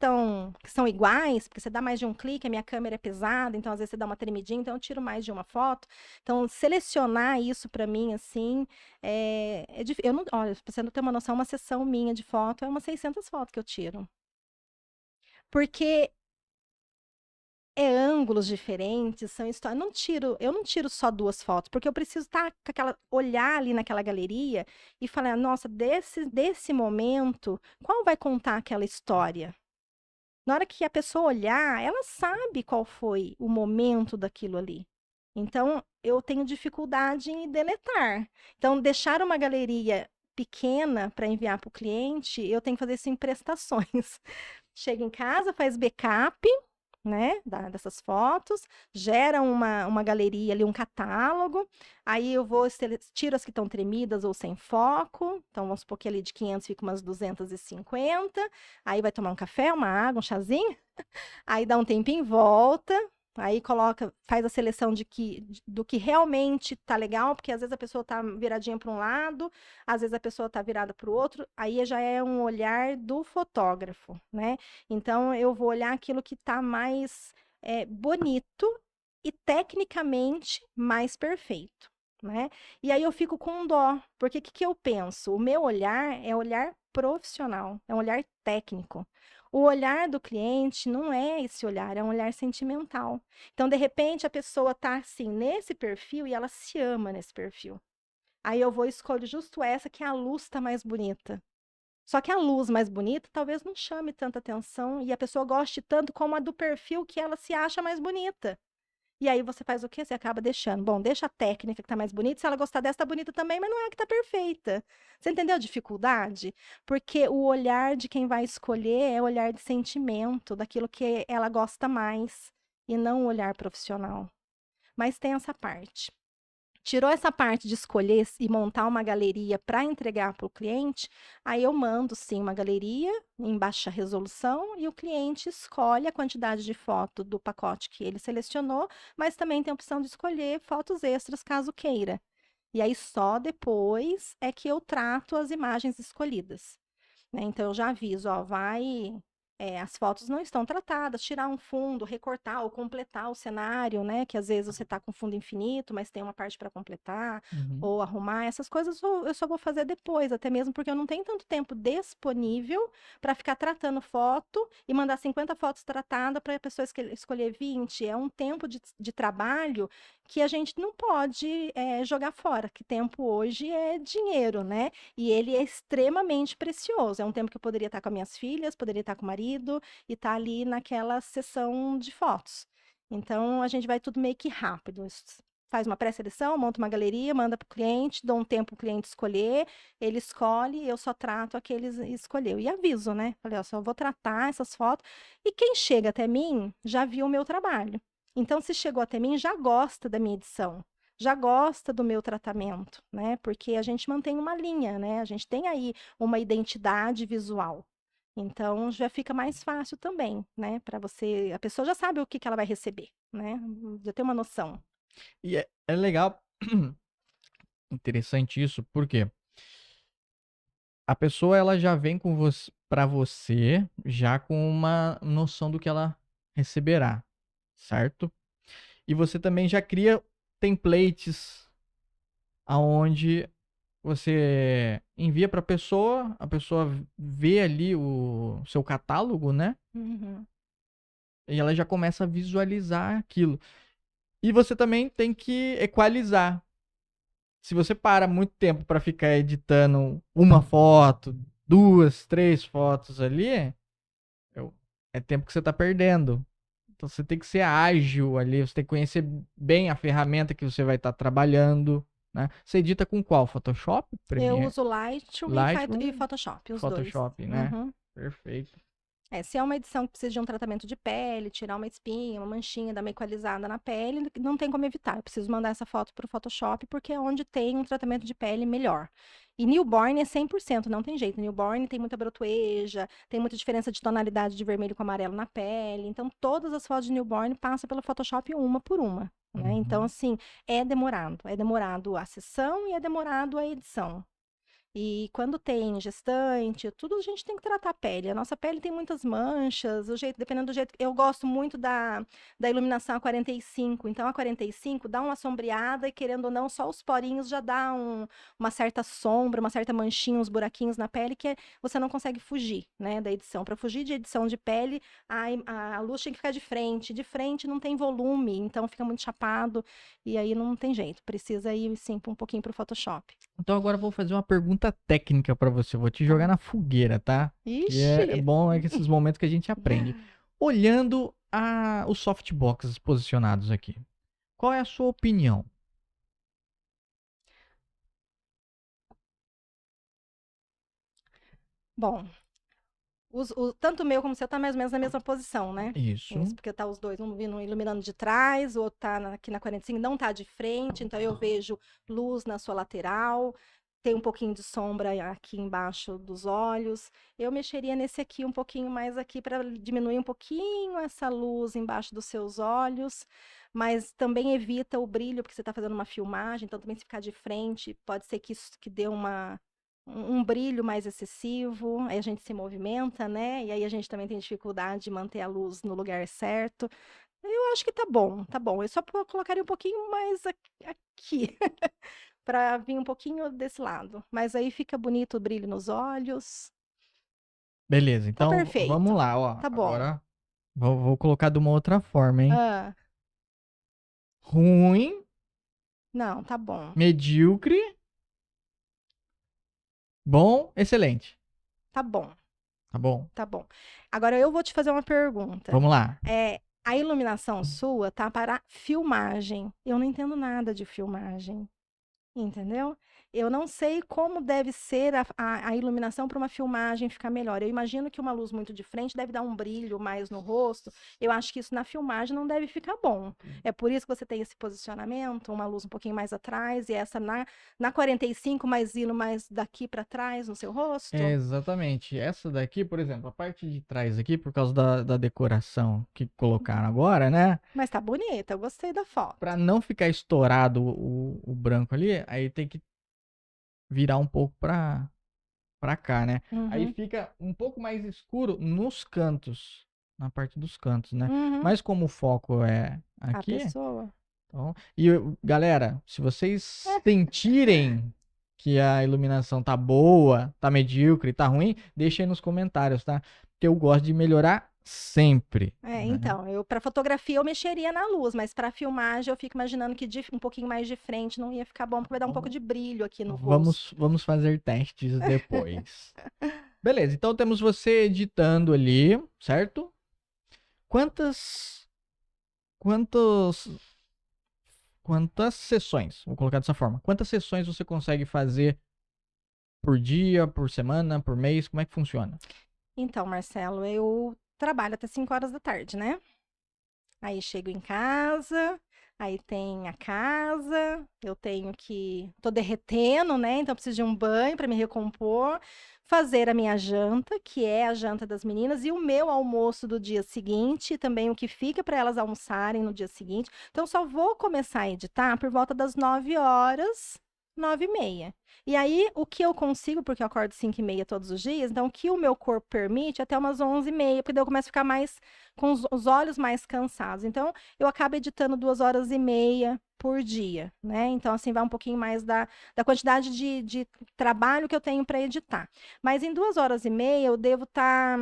são iguais, porque você dá mais de um clique, a minha câmera é pesada, então às vezes você dá uma tremidinha, então eu tiro mais de uma foto. Então, selecionar isso para mim, assim, é difícil. Eu não, olha, pra você não ter uma noção, uma sessão minha de foto é umas 600 fotos que eu tiro. Porque é ângulos diferentes, são histórias. Eu não tiro só duas fotos, porque eu preciso estar com olhar ali naquela galeria e falar, nossa, desse momento, qual vai contar aquela história? Na hora que a pessoa olhar, ela sabe qual foi o momento daquilo ali. Então, eu tenho dificuldade em deletar. Então, deixar uma galeria pequena para enviar para o cliente, eu tenho que fazer isso em prestações. Chega em casa, faz backup, né, dessas fotos, gera uma galeria ali, um catálogo, aí eu vou, tiro as que estão tremidas ou sem foco, então vamos supor que ali de 500 fica umas 250, aí vai tomar um café, uma água, um chazinho, aí dá um tempinho, volta, aí coloca, faz a seleção do que realmente tá legal, porque às vezes a pessoa tá viradinha para um lado, às vezes a pessoa tá virada para o outro, aí já é um olhar do fotógrafo, né? Então eu vou olhar aquilo que tá mais bonito e tecnicamente mais perfeito. Né? E aí eu fico com dó, porque o que eu penso? O meu olhar é olhar profissional, é um olhar técnico. O olhar do cliente não é esse olhar, é um olhar sentimental. Então, de repente, a pessoa está assim nesse perfil e ela se ama nesse perfil. Aí eu vou escolher justo essa que a luz está mais bonita. Só que a luz mais bonita talvez não chame tanta atenção e a pessoa goste tanto como a do perfil que ela se acha mais bonita. E aí você faz o quê? Você acaba deixando. Bom, deixa a técnica que tá mais bonita. Se ela gostar dessa, tá bonita também, mas não é a que tá perfeita. Você entendeu a dificuldade? Porque o olhar de quem vai escolher é o olhar de sentimento, daquilo que ela gosta mais, e não o olhar profissional. Mas tem essa parte. Tirou essa parte de escolher e montar uma galeria para entregar para o cliente, aí eu mando sim uma galeria em baixa resolução e o cliente escolhe a quantidade de foto do pacote que ele selecionou, mas também tem a opção de escolher fotos extras caso queira. E aí só depois é que eu trato as imagens escolhidas. Né? Então eu já aviso, ó, vai as fotos não estão tratadas, tirar um fundo, recortar ou completar o cenário, né? Que às vezes você está com fundo infinito, mas tem uma parte para completar, Uhum. ou arrumar, essas coisas eu só vou fazer depois, até mesmo porque eu não tenho tanto tempo disponível para ficar tratando foto e mandar 50 fotos tratadas para a pessoa escolher 20. É um tempo de trabalho que a gente não pode jogar fora, que tempo hoje é dinheiro, né? E ele é extremamente precioso. É um tempo que eu poderia estar com as minhas filhas, poderia estar com o marido e estar ali naquela sessão de fotos. Então, a gente vai tudo meio que rápido. Faz uma pré-seleção, monta uma galeria, manda para o cliente, dou um tempo para o cliente escolher, ele escolhe, eu só trato aqueles escolheu. E aviso, né? Falei, ó, só vou tratar essas fotos. E quem chega até mim já viu o meu trabalho. Então, se chegou até mim, já gosta da minha edição, já gosta do meu tratamento, né? Porque a gente mantém uma linha, né? A gente tem aí uma identidade visual. Então já fica mais fácil também, né? Para você, a pessoa já sabe o que que ela vai receber, né? Já tem uma noção. E é legal, interessante isso, porque a pessoa ela já vem com você, para você já com uma noção do que ela receberá, certo? E você também já cria templates aonde você envia para a pessoa vê ali o seu catálogo, né? Uhum. E ela já começa a visualizar aquilo. E você também tem que equalizar. Se você para muito tempo para ficar editando uma foto, duas, três fotos ali, é tempo que você tá perdendo. Então você tem que ser ágil ali, você tem que conhecer bem a ferramenta que você vai estar trabalhando, né? Você edita com qual? Photoshop? Eu Premiere? uso Lightroom e Lightroom? Photoshop, os dois. Photoshop, né? Uhum. Perfeito. Se é uma edição que precisa de um tratamento de pele, tirar uma espinha, uma manchinha, dar uma equalizada na pele, não tem como evitar. Eu preciso mandar essa foto para o Photoshop porque é onde tem um tratamento de pele melhor. E newborn é 100%, não tem jeito. Newborn tem muita brotoeja, tem muita diferença de tonalidade de vermelho com amarelo na pele. Então, todas as fotos de newborn passam pelo Photoshop uma por uma, né? Então, Uhum. assim, é demorado. É demorado a sessão e é demorado a edição. E quando tem gestante, tudo a gente tem que tratar a pele. A nossa pele tem muitas manchas, o jeito, dependendo do jeito. Eu gosto muito da iluminação a 45. Então, a 45 dá uma sombreada e, querendo ou não, só os porinhos já dá uma certa sombra, uma certa manchinha, uns buraquinhos na pele que você não consegue fugir, né, da edição. Para fugir de edição de pele, a luz tem que ficar de frente. De frente não tem volume, então fica muito chapado e aí não tem jeito. Precisa ir, sim, um pouquinho para o Photoshop. Então agora eu vou fazer uma pergunta técnica pra você. Vou te jogar Tá. na fogueira, tá? Que é Ixi! bom é que esses momentos que a gente aprende. Olhando os softboxes posicionados aqui, qual é a sua opinião? Bom, tanto o meu como o seu tá mais ou menos na mesma posição, né? Isso, Isso. porque tá os dois, um vindo iluminando de trás, o outro tá aqui na 45, não tá de frente, então eu vejo luz na sua lateral, tem um pouquinho de sombra aqui embaixo dos olhos. Eu mexeria nesse aqui um pouquinho mais aqui para diminuir um pouquinho essa luz embaixo dos seus olhos, mas também evita o brilho, porque você está fazendo uma filmagem, então também se ficar de frente, pode ser que isso que dê um brilho mais excessivo, aí a gente se movimenta, né? E aí a gente também tem dificuldade de manter a luz no lugar certo. Eu acho que tá bom, tá bom. Eu só colocaria um pouquinho mais aqui, para vir um pouquinho desse lado. Mas aí fica bonito o brilho nos olhos. Beleza, Tá então vamos perfeito. lá, ó. Tá bom. Agora vou colocar de uma outra forma, hein? Ah, Ruim, não, tá bom. medíocre, bom, excelente. Tá bom. Tá bom? Tá bom. Agora eu vou te fazer uma pergunta. Vamos lá. A iluminação sua tá para filmagem. Eu não entendo nada de filmagem. Entendeu? Eu não sei como deve ser a iluminação para uma filmagem ficar melhor. Eu imagino que uma luz muito de frente deve dar um brilho mais no rosto. Eu acho que isso na filmagem não deve ficar bom. É por isso que você tem esse posicionamento, uma luz um pouquinho mais atrás, e essa na 45, mais indo mais daqui para trás no seu rosto. É exatamente. Essa daqui, por exemplo, a parte de trás aqui, por causa da decoração que colocaram agora, né? Mas tá bonita, eu gostei da foto. Pra não ficar estourado o branco ali, aí tem que virar um pouco pra pra cá, né? Aí Uhum. fica um pouco mais escuro nos cantos, na parte dos cantos, né? Uhum. Mas como o foco é A aqui, pessoa. então... E, galera, se vocês sentirem que a iluminação tá boa, tá medíocre, tá ruim, deixa aí nos comentários, tá? Porque eu gosto de melhorar sempre, né? Então, para fotografia eu mexeria na luz, mas para filmagem eu fico imaginando que um pouquinho mais de frente não ia ficar bom, porque vai dar um pouco de brilho aqui no rosto. Vamos fazer testes depois. Beleza, então temos você editando ali, certo? Quantas, quantos, quantas sessões? Vou colocar dessa forma. Quantas sessões você consegue fazer por dia, por semana, por mês? Como é que funciona? Então, Marcelo, eu trabalho até 5 horas da tarde, né? Aí chego em casa, aí tem a casa, eu tenho que. Tô derretendo, né? Então eu preciso de um banho para me recompor, fazer a minha janta, que é a janta das meninas, e o meu almoço do dia seguinte, também o que fica para elas almoçarem no dia seguinte. Então só vou começar a editar por volta das 9 horas, 9h30. E aí, o que eu consigo, porque eu acordo 5h30 todos os dias, então o que o meu corpo permite até umas 11h30, porque daí eu começo a ficar mais com os olhos mais cansados. Então, eu acabo editando 2h30 por dia, né? Então, assim, vai um pouquinho mais da quantidade de trabalho que eu tenho para editar. Mas em 2h30 eu devo estar.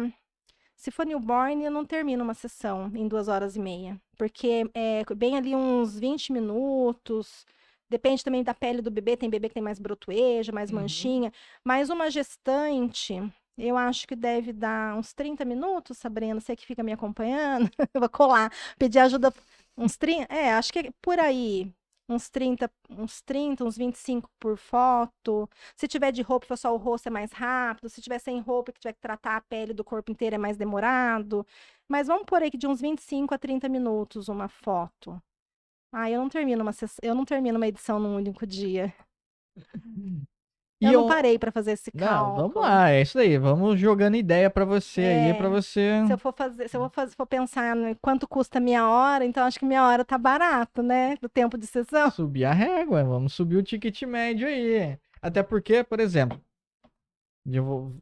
Se for newborn, eu não termino uma sessão em 2h30, porque é bem ali uns 20 minutos. Depende também da pele do bebê. Tem bebê que tem mais brotoeja, mais Uhum. manchinha. Mas uma gestante, eu acho que deve dar uns 30 minutos, Sabrina. Você que fica me acompanhando. Eu vou colar, pedir ajuda. Uns 30. Acho que é por aí. Uns 25 por foto. Se tiver de roupa, for só o rosto, é mais rápido. Se tiver sem roupa, que tiver que tratar a pele do corpo inteiro, é mais demorado. Mas vamos por aí que de uns 25 a 30 minutos uma foto. Eu não termino uma edição num único dia. E Eu não eu. parei para fazer esse Não, vamos cálculo. lá, é isso aí. Vamos jogando ideia pra você aí, pra É, você. se eu for pensar no quanto custa a minha hora, então acho que minha hora tá barato, né? Do tempo de sessão. Subir a régua, vamos subir o ticket médio aí. Até porque, por exemplo,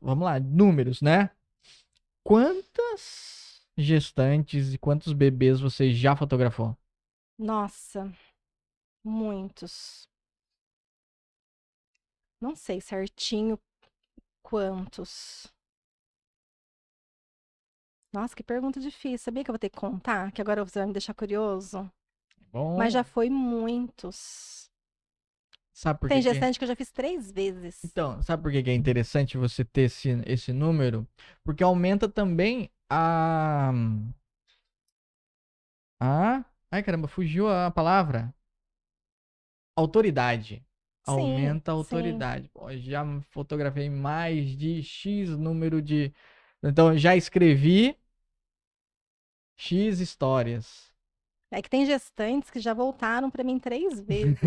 vamos lá, números, né? Quantas gestantes e quantos bebês você já fotografou? Nossa, muitos. Não sei certinho quantos. Nossa, que pergunta difícil. Sabia que eu vou ter que contar? Que agora você vai me deixar curioso. Mas já Bom, foi muitos. sabe por Tem que que... gestante que eu já fiz 3 vezes. Então, sabe por que que é interessante você ter esse número? Porque aumenta também a... Ai, caramba, fugiu a palavra. Autoridade. Sim, Aumenta a sim. autoridade. Pô, já fotografei mais de X número de. Então, já escrevi X histórias. É que tem gestantes que já voltaram para mim 3 vezes.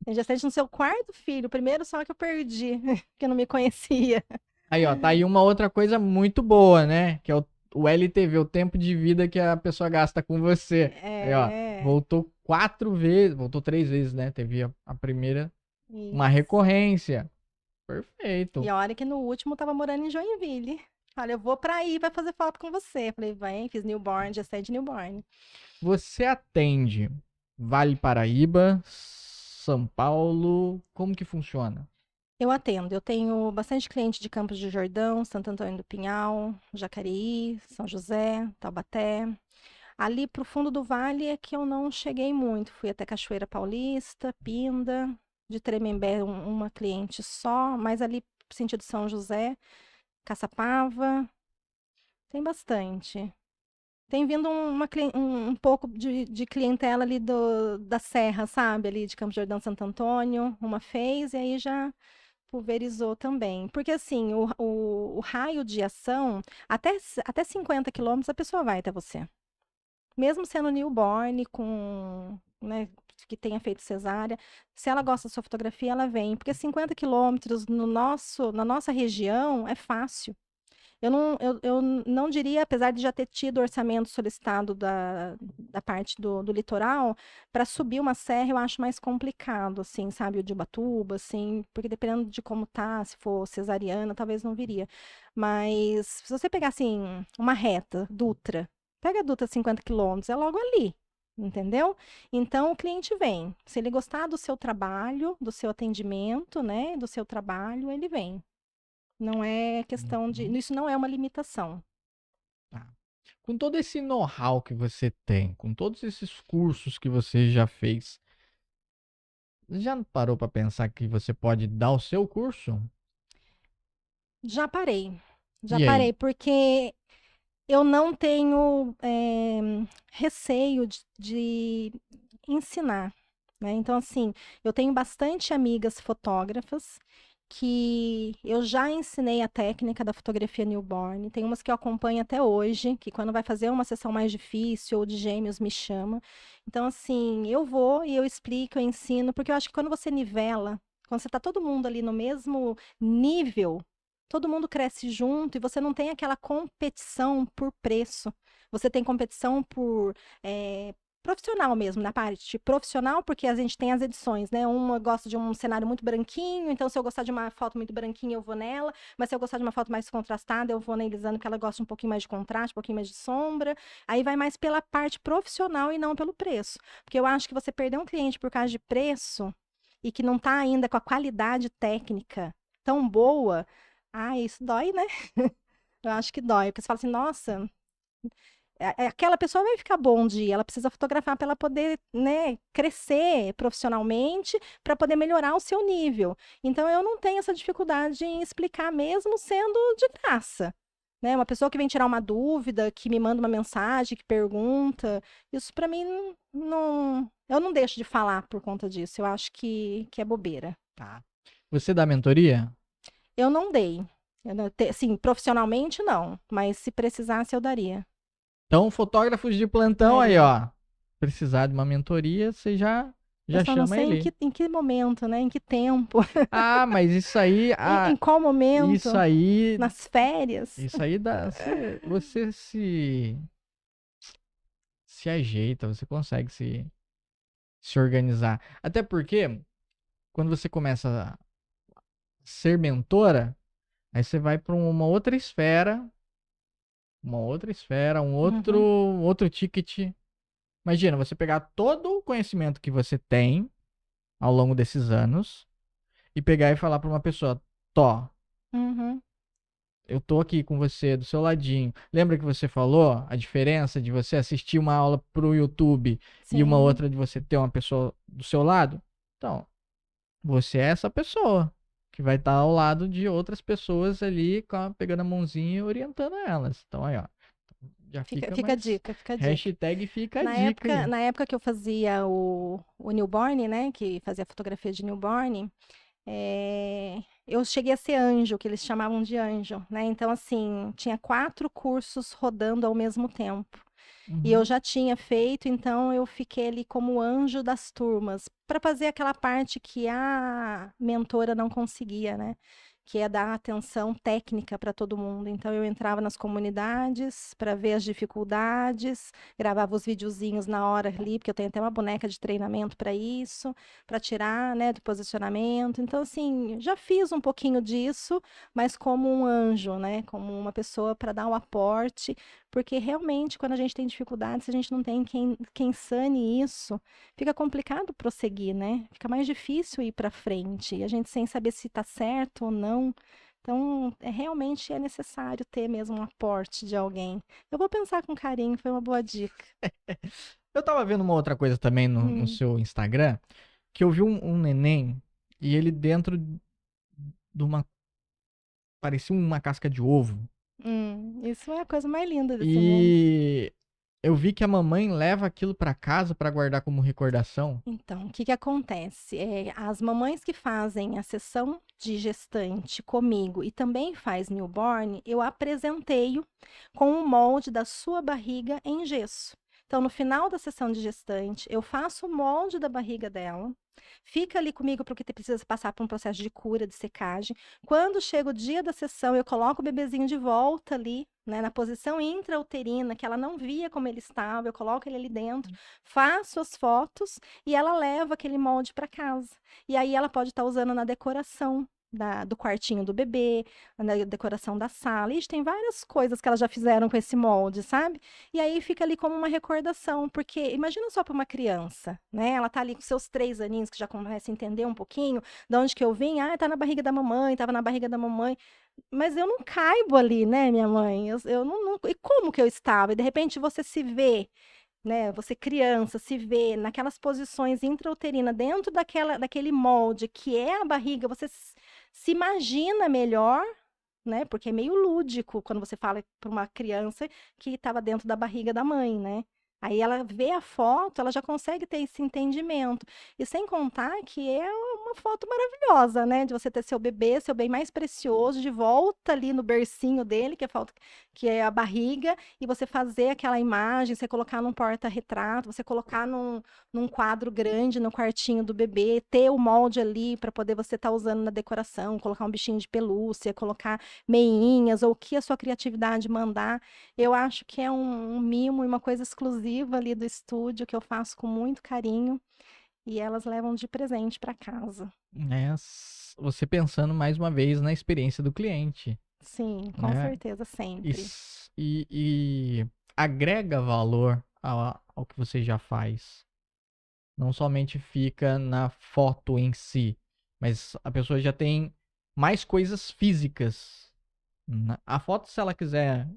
Tem gestante no seu quarto filho, o primeiro só que eu perdi, que eu não me conhecia. Aí, ó, tá aí uma outra coisa muito boa, né? Que é o LTV, o tempo de vida que a pessoa gasta com você. Aí, ó, É, voltou 4 vezes, voltou 3 vezes, né? Teve a primeira, uma isso. recorrência. E Perfeito. a hora que no último eu tava morando em Joinville. Olha, eu vou pra aí pra fazer foto com você. Falei, vem, fiz newborn, gestante newborn. Você atende Vale Paraíba, São Paulo, como que funciona? Eu atendo, eu tenho bastante cliente de Campos do Jordão, Santo Antônio do Pinhal, Jacareí, São José, Taubaté. Ali pro fundo do vale é que eu não cheguei muito. Fui até Cachoeira Paulista, Pinda, de Tremembé uma cliente só, mas ali sentido São José, Caçapava, tem bastante. Tem vindo um pouco de clientela ali da Serra, sabe? Ali de Campos do Jordão, Santo Antônio, uma fez e aí já pulverizou também. Porque assim, o raio de ação, até 50 quilômetros a pessoa vai até você. Mesmo sendo newborn, né, que tenha feito cesárea, se ela gosta da sua fotografia, ela vem. Porque 50 quilômetros na nossa região é fácil. Eu não diria, apesar de já ter tido orçamento solicitado da parte do litoral, para subir uma serra eu acho mais complicado, assim, sabe? O de Ubatuba, assim, porque dependendo de como tá, se for cesariana, talvez não viria. Mas se você pegar, assim, uma reta, Dutra, pega a Dutra 50 quilômetros, é logo ali. Entendeu? Então o cliente vem. Se ele gostar do seu trabalho, do seu atendimento, né? Do seu trabalho, ele vem. Não é questão de. Uhum. Isso não é uma limitação. Tá. Com todo esse know-how que você tem, com todos esses cursos que você já fez, já parou para pensar que você pode dar o seu curso? Já parei. Já E aí? parei, porque eu não tenho receio de ensinar, né? Então, assim, eu tenho bastante amigas fotógrafas que eu já ensinei a técnica da fotografia newborn. Tem umas que eu acompanho até hoje, que quando vai fazer uma sessão mais difícil ou de gêmeos me chama. Então, assim, eu vou e eu explico, eu ensino, porque eu acho que quando você nivela, quando você tá todo mundo ali no mesmo nível, todo mundo cresce junto e você não tem aquela competição por preço. Você tem competição por profissional mesmo, na parte profissional, porque a gente tem as edições, né? Uma gosta de um cenário muito branquinho, então se eu gostar de uma foto muito branquinha, eu vou nela, mas se eu gostar de uma foto mais contrastada, eu vou na Elisane, porque ela gosta um pouquinho mais de contraste, um pouquinho mais de sombra. Aí vai mais pela parte profissional e não pelo preço. Porque eu acho que você perder um cliente por causa de preço e que não está ainda com a qualidade técnica tão boa, isso dói, né? Eu acho que dói, porque você fala assim, nossa, aquela pessoa vai ficar bom um dia, ela precisa fotografar para ela poder, né, crescer profissionalmente, para poder melhorar o seu nível. Então eu não tenho essa dificuldade em explicar mesmo sendo de graça. Né? Uma pessoa que vem tirar uma dúvida, que me manda uma mensagem, que pergunta, isso para mim não, eu não deixo de falar por conta disso. Eu acho que é bobeira. Tá. Você dá mentoria? Eu não dei. Sim, profissionalmente não, mas se precisasse eu daria. Então, fotógrafos de plantão aí, Daria. ó. Precisar de uma mentoria, você já Eu já só não chama sei ele. em que momento, né? Em que tempo, Ah, mas isso aí, em qual isso momento, aí, nas férias. isso aí dá, você se ajeita, você consegue se organizar. Até porque quando você começa a ser mentora, aí você vai para uma outra esfera, Uhum, um outro ticket. Imagina, você pegar todo o conhecimento que você tem ao longo desses anos e pegar e falar para uma pessoa, Tó, uhum, eu tô aqui com você do seu ladinho. Lembra que você falou a diferença de você assistir uma aula pro YouTube e uma sim. outra de você ter uma pessoa do seu lado? Então, você é essa pessoa que vai estar ao lado de outras pessoas ali, pegando a mãozinha e orientando elas. Então, aí, ó, já fica Fica a mais. dica, fica a dica. Hashtag fica a dica aí. Na época que eu fazia o newborn, né? Que fazia fotografia de newborn, eu cheguei a ser anjo, que eles chamavam de anjo, né? Então, assim, tinha 4 cursos rodando ao mesmo tempo. E eu Uhum. já tinha feito, então eu fiquei ali como anjo das turmas, para fazer aquela parte que a mentora não conseguia, né? Que é dar atenção técnica para todo mundo. Então eu entrava nas comunidades para ver as dificuldades, gravava os videozinhos na hora ali, porque eu tenho até uma boneca de treinamento para isso, para tirar, né, do posicionamento. Então assim, já fiz um pouquinho disso, mas como um anjo, né? Como uma pessoa para dar o aporte, porque realmente, quando a gente tem dificuldade, se a gente não tem quem sane isso, fica complicado prosseguir, né? Fica mais difícil ir para frente. E a gente sem saber se está certo ou não. Então, realmente é necessário ter mesmo um aporte de alguém. Eu vou pensar com carinho, foi uma boa dica. Eu tava vendo uma outra coisa também no Hum, seu Instagram, que eu vi um neném e ele dentro de uma. Parecia uma casca de ovo. isso é a coisa mais linda desse mundo. E eu vi que a mamãe leva aquilo pra casa pra guardar como recordação. Então, o que que acontece? As mamães que fazem a sessão de gestante comigo e também faz newborn, eu apresentei-o com o molde da sua barriga em gesso. Então, no final da sessão de gestante, eu faço o molde da barriga dela, fica ali comigo porque precisa passar por um processo de cura, de secagem. Quando chega o dia da sessão, eu coloco o bebezinho de volta ali, né, na posição intrauterina, que ela não via como ele estava, eu coloco ele ali dentro, faço as fotos e ela leva aquele molde para casa. E aí ela pode estar usando na decoração do quartinho do bebê, na decoração da sala. Ixi, tem várias coisas que elas já fizeram com esse molde, sabe? E aí fica ali como uma recordação, porque imagina só para uma criança, né? Ela tá ali com seus 3 aninhos, que já começa a entender um pouquinho de onde que eu vim. Ah, tá na barriga da mamãe, tava na barriga da mamãe. Mas eu não caibo ali, né, minha mãe? Eu não. E como que eu estava? E de repente você se vê, né? Você criança se vê naquelas posições intrauterina dentro daquele molde que é a barriga, você se imagina melhor, né? Porque é meio lúdico quando você fala para uma criança que estava dentro da barriga da mãe, né? Aí ela vê a foto, ela já consegue ter esse entendimento. E sem contar que é uma foto maravilhosa, né? De você ter seu bebê, seu bem mais precioso, de volta ali no bercinho dele, que é a barriga, e você fazer aquela imagem, você colocar num porta-retrato, você colocar num quadro grande no quartinho do bebê, ter o molde ali para poder você estar usando na decoração, colocar um bichinho de pelúcia, colocar meinhas, ou o que a sua criatividade mandar. Eu acho que é um mimo e uma coisa exclusiva ali do estúdio que eu faço com muito carinho e elas levam de presente para casa. Você pensando mais uma vez na experiência do cliente, Sim, com né? certeza, sempre. E agrega valor ao que você já faz. Não somente fica na foto em si, mas a pessoa já tem mais coisas físicas. A foto, se ela quiser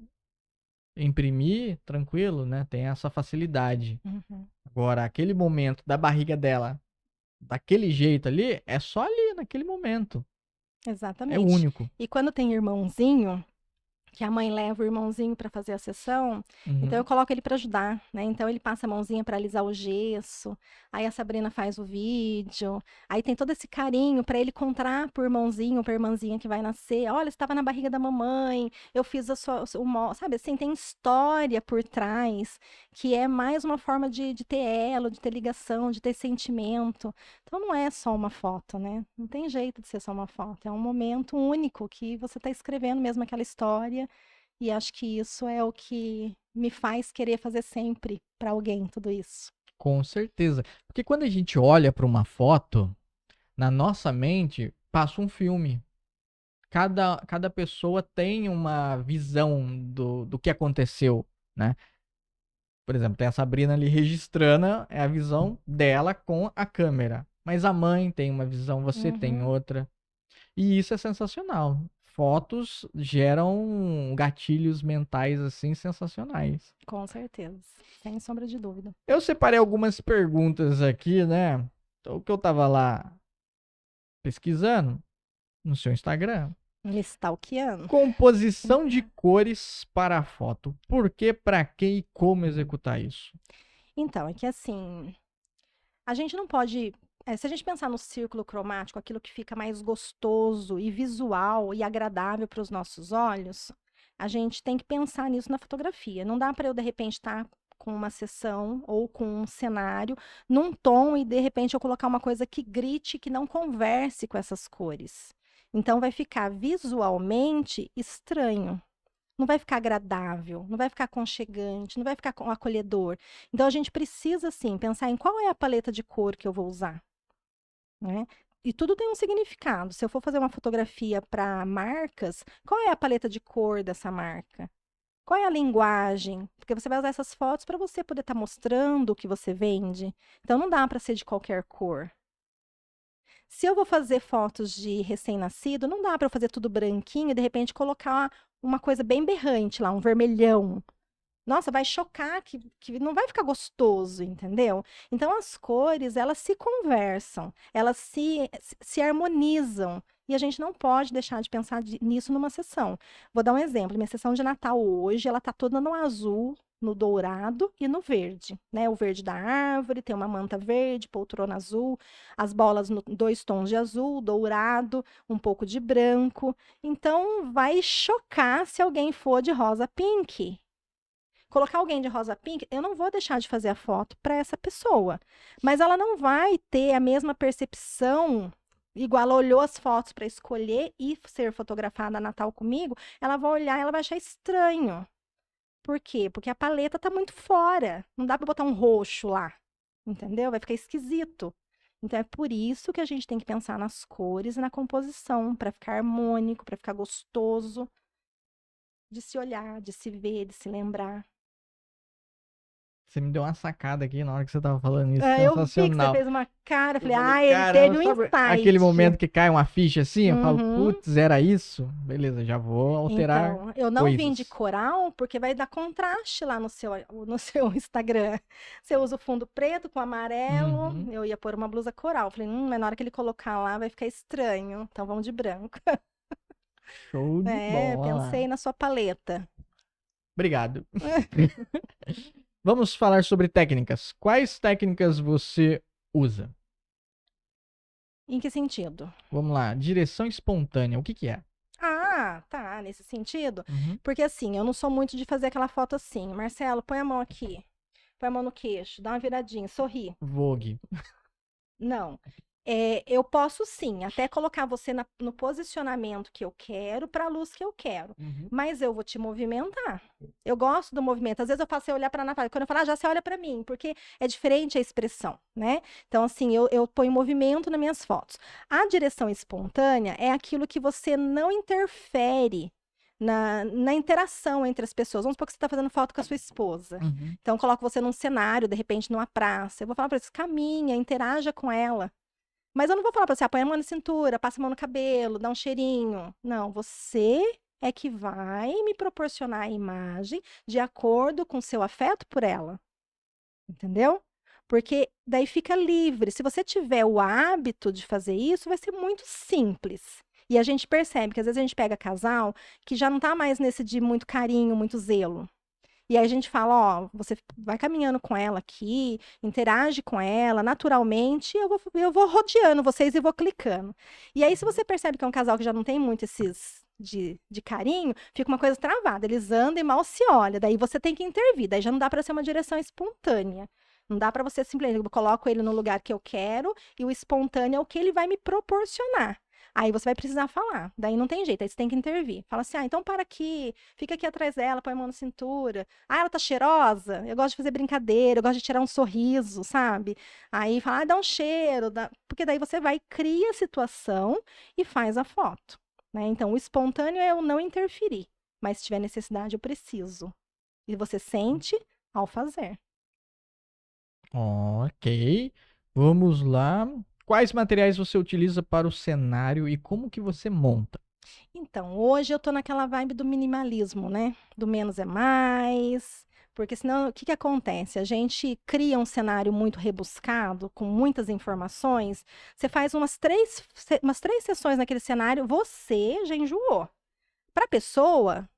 imprimir, tranquilo, né? Tem essa facilidade. Uhum. Agora, aquele momento da barriga dela, daquele jeito ali, é só ali, naquele momento. É Exatamente. único. E quando tem irmãozinho, que a mãe leva o irmãozinho para fazer a sessão, então eu coloco ele para ajudar, né? Então ele passa a mãozinha para alisar o gesso, aí a Sabrina faz o vídeo, aí tem todo esse carinho para ele contar pro irmãozinho, pra irmãzinha que vai nascer, olha, você estava na barriga da mamãe, eu fiz sabe assim, tem história por trás, que é mais uma forma de ter elo, de ter ligação, de ter sentimento. Então não é só uma foto, né? Não tem jeito de ser só uma foto, é um momento único que você está escrevendo mesmo aquela história. E acho que isso é o que me faz querer fazer sempre para alguém tudo isso. Com certeza. Porque quando a gente olha para uma foto, na nossa mente passa um filme. Cada pessoa tem uma visão do que aconteceu, né? Por exemplo, tem a Sabrina ali registrando, é a visão dela com a câmera. Mas a mãe tem uma visão, você tem Uhum. outra. E isso é sensacional. Fotos geram gatilhos mentais assim sensacionais. Com certeza, sem sombra de dúvida. Eu separei algumas perguntas aqui, né? Então, o que eu tava lá pesquisando no seu Instagram. Me stalkeando. Composição de cores para a foto. Por que, para que e como executar isso? Então, é que assim, a gente não pode. Se a gente pensar no círculo cromático, aquilo que fica mais gostoso e visual e agradável para os nossos olhos, a gente tem que pensar nisso na fotografia. Não dá para eu, de repente, estar com uma sessão ou com um cenário num tom e, de repente, eu colocar uma coisa que grite, que não converse com essas cores. Então, vai ficar visualmente estranho. Não vai ficar agradável, não vai ficar aconchegante, não vai ficar acolhedor. Então, a gente precisa, sim, pensar em qual é a paleta de cor que eu vou usar, né? E tudo tem um significado. Se eu for fazer uma fotografia para marcas, qual é a paleta de cor dessa marca? Qual é a linguagem? Porque você vai usar essas fotos para você poder estar mostrando o que você vende. Então, não dá para ser de qualquer cor. Se eu vou fazer fotos de recém-nascido, não dá para eu fazer tudo branquinho e de repente colocar uma coisa bem berrante lá, um vermelhão. Nossa, vai chocar, que não vai ficar gostoso, entendeu? Então, as cores, elas se conversam, elas se harmonizam. E a gente não pode deixar de pensar nisso numa sessão. Vou dar um exemplo. Minha sessão de Natal hoje, ela tá toda no azul, no dourado e no verde, né? O verde da árvore, tem uma manta verde, poltrona azul, as bolas 2 tons de azul, dourado, um pouco de branco. Então, vai chocar se alguém for de rosa pink. Colocar alguém de rosa pink, eu não vou deixar de fazer a foto para essa pessoa. Mas ela não vai ter a mesma percepção, igual ela olhou as fotos para escolher e ser fotografada a Natal comigo, ela vai olhar e ela vai achar estranho. Por quê? Porque a paleta tá muito fora. Não dá para botar um roxo lá. Entendeu? Vai ficar esquisito. Então é por isso que a gente tem que pensar nas cores e na composição, para ficar harmônico, para ficar gostoso de se olhar, de se ver, de se lembrar. Você me deu uma sacada aqui na hora que você tava falando isso. Eu vi que você Sensacional. fez uma cara, Eu falei, falei, ele teve um sabe insight. aquele momento que cai uma ficha assim, eu falo, Uhum. putz, era isso? Beleza, já vou alterar Então, eu não vim coisas. de coral porque vai dar contraste lá no seu Instagram. Você usa o fundo preto com amarelo, Uhum. eu ia pôr uma blusa coral. Falei, mas na hora que ele colocar lá vai ficar estranho, então vamos de branco. Show de bola. Pensei na sua paleta. Obrigado. Vamos falar sobre técnicas. Quais técnicas você usa? Em que sentido? Vamos lá, direção espontânea, o que que é? Ah, tá, nesse sentido. Uhum. Porque assim, eu não sou muito de fazer aquela foto assim. Marcelo, põe a mão aqui. Põe a mão no queixo, dá uma viradinha, sorri. Vogue. Não. Eu posso sim, até colocar você no posicionamento que eu quero, para a luz que eu quero. Uhum. Mas eu vou te movimentar. Eu gosto do movimento. Às vezes eu faço você olhar para a Natália. Quando eu falo, já você olha para mim, porque é diferente a expressão, né? Então, assim, eu ponho movimento nas minhas fotos. A direção espontânea é aquilo que você não interfere na interação entre as pessoas. Vamos supor que você está fazendo foto com a sua esposa. Uhum. Então, eu coloco você num cenário, de repente, numa praça. Eu vou falar para você, caminha, interaja com ela. Mas eu não vou falar pra você, põe a mão na cintura, passa a mão no cabelo, dá um cheirinho. Não, você é que vai me proporcionar a imagem de acordo com seu afeto por ela. Entendeu? Porque daí fica livre. Se você tiver o hábito de fazer isso, vai ser muito simples. E a gente percebe que às vezes a gente pega casal que já não tá mais nesse de muito carinho, muito zelo. E aí a gente fala, ó, você vai caminhando com ela aqui, interage com ela naturalmente, eu vou rodeando vocês e vou clicando. E aí, se você percebe que é um casal que já não tem muito esses de carinho, fica uma coisa travada. Eles andam e mal se olham. Daí você tem que intervir. Daí já não dá para ser uma direção espontânea. Não dá para você simplesmente, eu coloco ele no lugar que eu quero e o espontâneo é o que ele vai me proporcionar. Aí você vai precisar falar. Daí não tem jeito, aí você tem que intervir. Fala assim, então para aqui, fica aqui atrás dela, põe a mão na cintura. Ah, ela tá cheirosa? Eu gosto de fazer brincadeira, eu gosto de tirar um sorriso, sabe? Aí fala, dá um cheiro, porque daí você vai, cria a situação e faz a foto, né? Então, o espontâneo é eu não interferir, mas se tiver necessidade, eu preciso. E você sente ao fazer. Ok. Vamos lá. Quais materiais você utiliza para o cenário e como que você monta? Então, hoje eu tô naquela vibe do minimalismo, né? Do menos é mais. Porque senão, o que que acontece? A gente cria um cenário muito rebuscado, com muitas informações. Você faz umas três sessões naquele cenário, você já enjoou. Para a pessoa,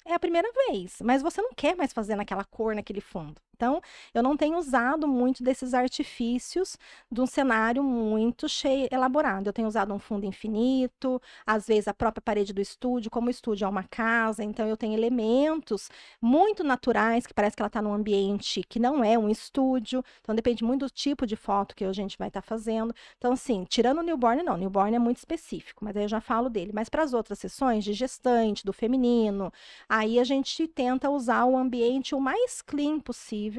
é a primeira vez, mas você não quer mais fazer naquela cor, naquele fundo. Então, eu não tenho usado muito desses artifícios de um cenário muito cheio, elaborado. Eu tenho usado um fundo infinito, às vezes a própria parede do estúdio, como o estúdio é uma casa, então eu tenho elementos muito naturais, que parece que ela está num ambiente que não é um estúdio. Então, depende muito do tipo de foto que a gente vai estar fazendo. Então, assim, tirando o newborn, não. O newborn é muito específico, mas aí eu já falo dele. Mas para as outras sessões, de gestante, do feminino, aí a gente tenta usar o ambiente o mais clean possível.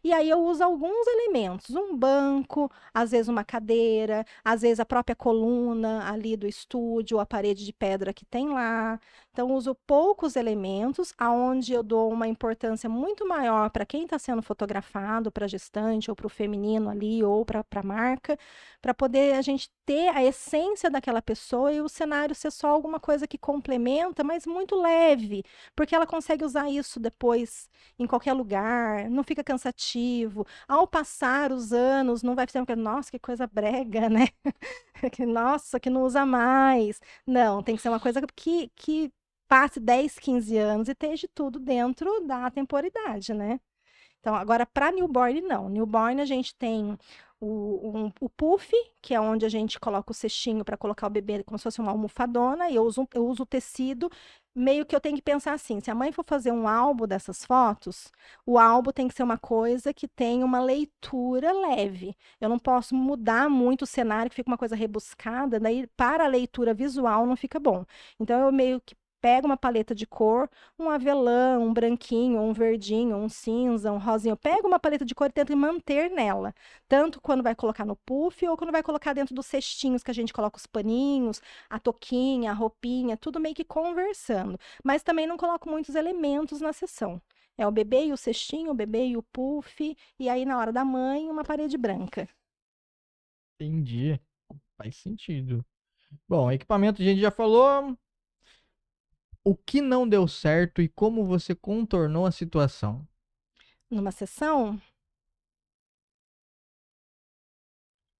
E aí eu uso alguns elementos, um banco, às vezes uma cadeira, às vezes a própria coluna ali do estúdio, a parede de pedra que tem lá. Então, uso poucos elementos, aonde eu dou uma importância muito maior para quem está sendo fotografado, para gestante, ou para o feminino ali, ou para a marca, para poder a gente ter a essência daquela pessoa e o cenário ser só alguma coisa que complementa, mas muito leve, porque ela consegue usar isso depois em qualquer lugar, não fica cansativo. Ao passar os anos, não vai ser uma coisa, nossa, que coisa brega, né? Nossa, que não usa mais. Não, tem que ser uma coisa que passe 10, 15 anos e esteja tudo dentro da temporidade, né? Então, agora, para newborn, não. Newborn, a gente tem o puff, que é onde a gente coloca o cestinho para colocar o bebê como se fosse uma almofadona, e eu uso o tecido meio que eu tenho que pensar assim, se a mãe for fazer um álbum dessas fotos, o álbum tem que ser uma coisa que tenha uma leitura leve. Eu não posso mudar muito o cenário, que fica uma coisa rebuscada, daí para a leitura visual não fica bom. Então eu meio que pego uma paleta de cor, um avelã, um branquinho, um verdinho, um cinza, um rosinha. Eu pego uma paleta de cor e tento manter nela. Tanto quando vai colocar no puff ou quando vai colocar dentro dos cestinhos que a gente coloca os paninhos, a touquinha, a roupinha, tudo meio que conversando. Mas também não coloco muitos elementos na sessão. É o bebê e o cestinho, o bebê e o puff, e aí na hora da mãe, uma parede branca. Entendi. Faz sentido. Bom, equipamento a gente já falou. O que não deu certo e como você contornou a situação? Numa sessão,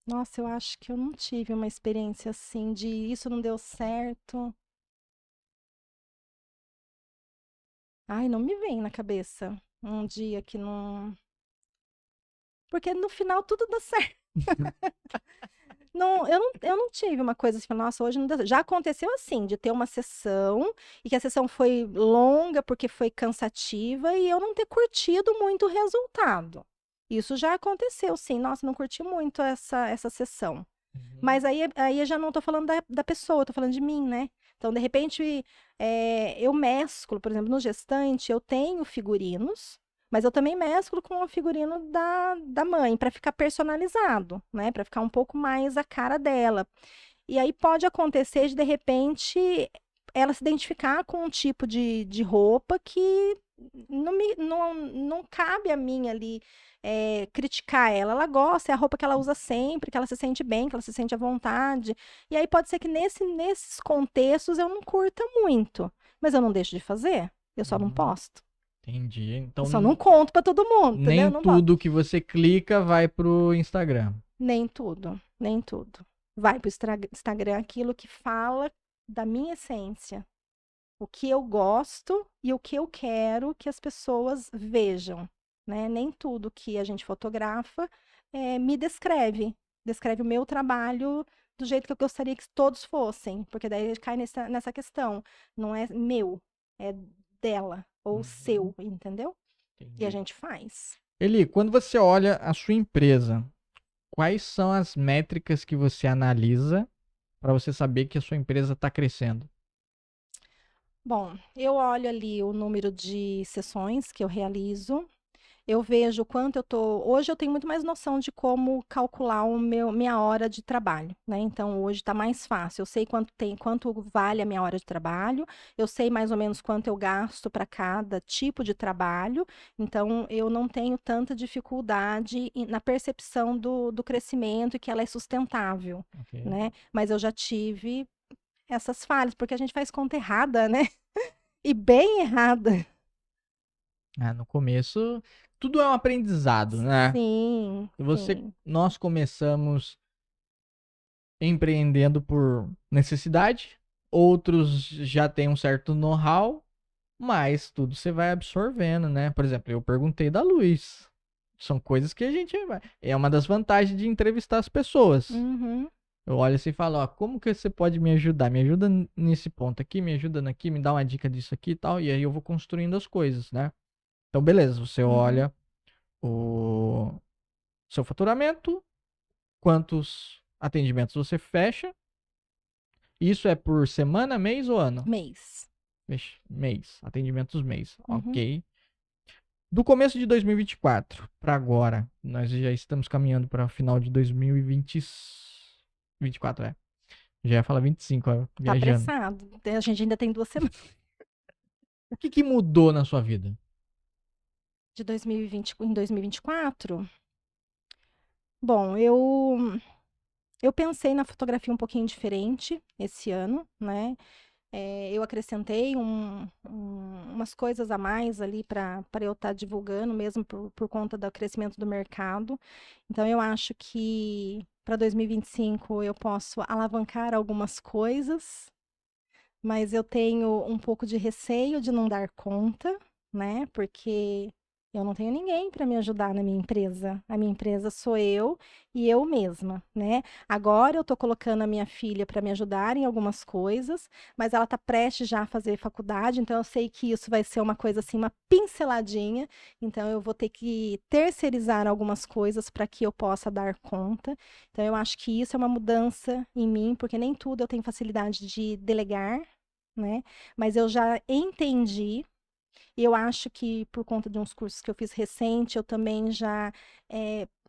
nossa, eu acho que eu não tive uma experiência assim de isso não deu certo. Ai, não me vem na cabeça um dia que não. Porque no final tudo dá certo. Não, eu não tive uma coisa assim, nossa, hoje não deu certo. Já aconteceu assim, de ter uma sessão e que a sessão foi longa porque foi cansativa e eu não ter curtido muito o resultado. Isso já aconteceu, sim. Nossa, não curti muito essa sessão. Uhum. Mas aí eu já não tô falando da pessoa, eu tô falando de mim, né? Então, de repente, eu mesclo, por exemplo, no gestante, eu tenho figurinos, mas eu também mesclo com o figurino da mãe, para ficar personalizado, né? Para ficar um pouco mais a cara dela. E aí pode acontecer de repente, ela se identificar com um tipo de roupa que não cabe a mim ali criticar ela. Ela gosta, é a roupa que ela usa sempre, que ela se sente bem, que ela se sente à vontade. E aí pode ser que nesses contextos eu não curta muito, mas eu não deixo de fazer, eu só não Uhum. posto. Entendi. Eu Então, só não conto para todo mundo, entendeu? nem Eu não boto. tudo que você clica vai pro Instagram. Nem tudo, nem tudo. Vai para o Instagram aquilo que fala da minha essência, o que eu gosto e o que eu quero que as pessoas vejam, né? Nem tudo que a gente fotografa me descreve o meu trabalho do jeito que eu gostaria que todos fossem, porque daí cai nessa questão, não é meu, é dela ou Uhum. seu, entendeu? E a Entendi. gente faz. Eli, quando você olha a sua empresa, quais são as métricas que você analisa para você saber que a sua empresa está crescendo? Bom, eu olho ali o número de sessões que eu realizo. Eu vejo o quanto eu tô. Hoje eu tenho muito mais noção de como calcular minha hora de trabalho, né? Então hoje está mais fácil. Eu sei quanto vale a minha hora de trabalho, eu sei mais ou menos quanto eu gasto para cada tipo de trabalho, então eu não tenho tanta dificuldade na percepção do crescimento e que ela é sustentável, Ok. né? Mas eu já tive essas falhas, porque a gente faz conta errada, né? E bem errada. Ah, no começo, tudo é um aprendizado, né? Sim, Você, sim. nós começamos empreendendo por necessidade, outros já têm um certo know-how, mas tudo você vai absorvendo, né? Por exemplo, eu perguntei da luz. São coisas que a gente vai. É uma das vantagens de entrevistar as pessoas. Uhum, Eu olho assim e falo, ó, como que você pode me ajudar? Me ajuda nesse ponto aqui, me ajuda aqui, me dá uma dica disso aqui e tal. E aí eu vou construindo as coisas, né? Então, beleza, você uhum. olha o seu faturamento, quantos atendimentos você fecha. Isso é por semana, mês ou ano? Mês. Mês, atendimentos mês, Uhum. ok. Do começo de 2024 para agora, nós já estamos caminhando para o final de 2024, é. Já ia falar 25, ó, Tá viajando. apressado. A gente ainda tem 2 semanas O que que mudou na sua vida? de 2020, em 2024. Bom, eu pensei na fotografia um pouquinho diferente esse ano, né? Eu acrescentei umas coisas a mais ali para eu estar divulgando, mesmo por conta do crescimento do mercado. Então, eu acho que para 2025 eu posso alavancar algumas coisas, mas eu tenho um pouco de receio de não dar conta, né? Porque Eu não tenho ninguém para me ajudar na minha empresa. A minha empresa sou eu e eu mesma, né? Agora eu estou colocando a minha filha para me ajudar em algumas coisas, mas ela está prestes já a fazer faculdade, então eu sei que isso vai ser uma coisa assim, uma pinceladinha. Então eu vou ter que terceirizar algumas coisas para que eu possa dar conta. Então eu acho que isso é uma mudança em mim, porque nem tudo eu tenho facilidade de delegar, né? Mas eu já entendi. E eu acho que por conta de uns cursos que eu fiz recente, eu também já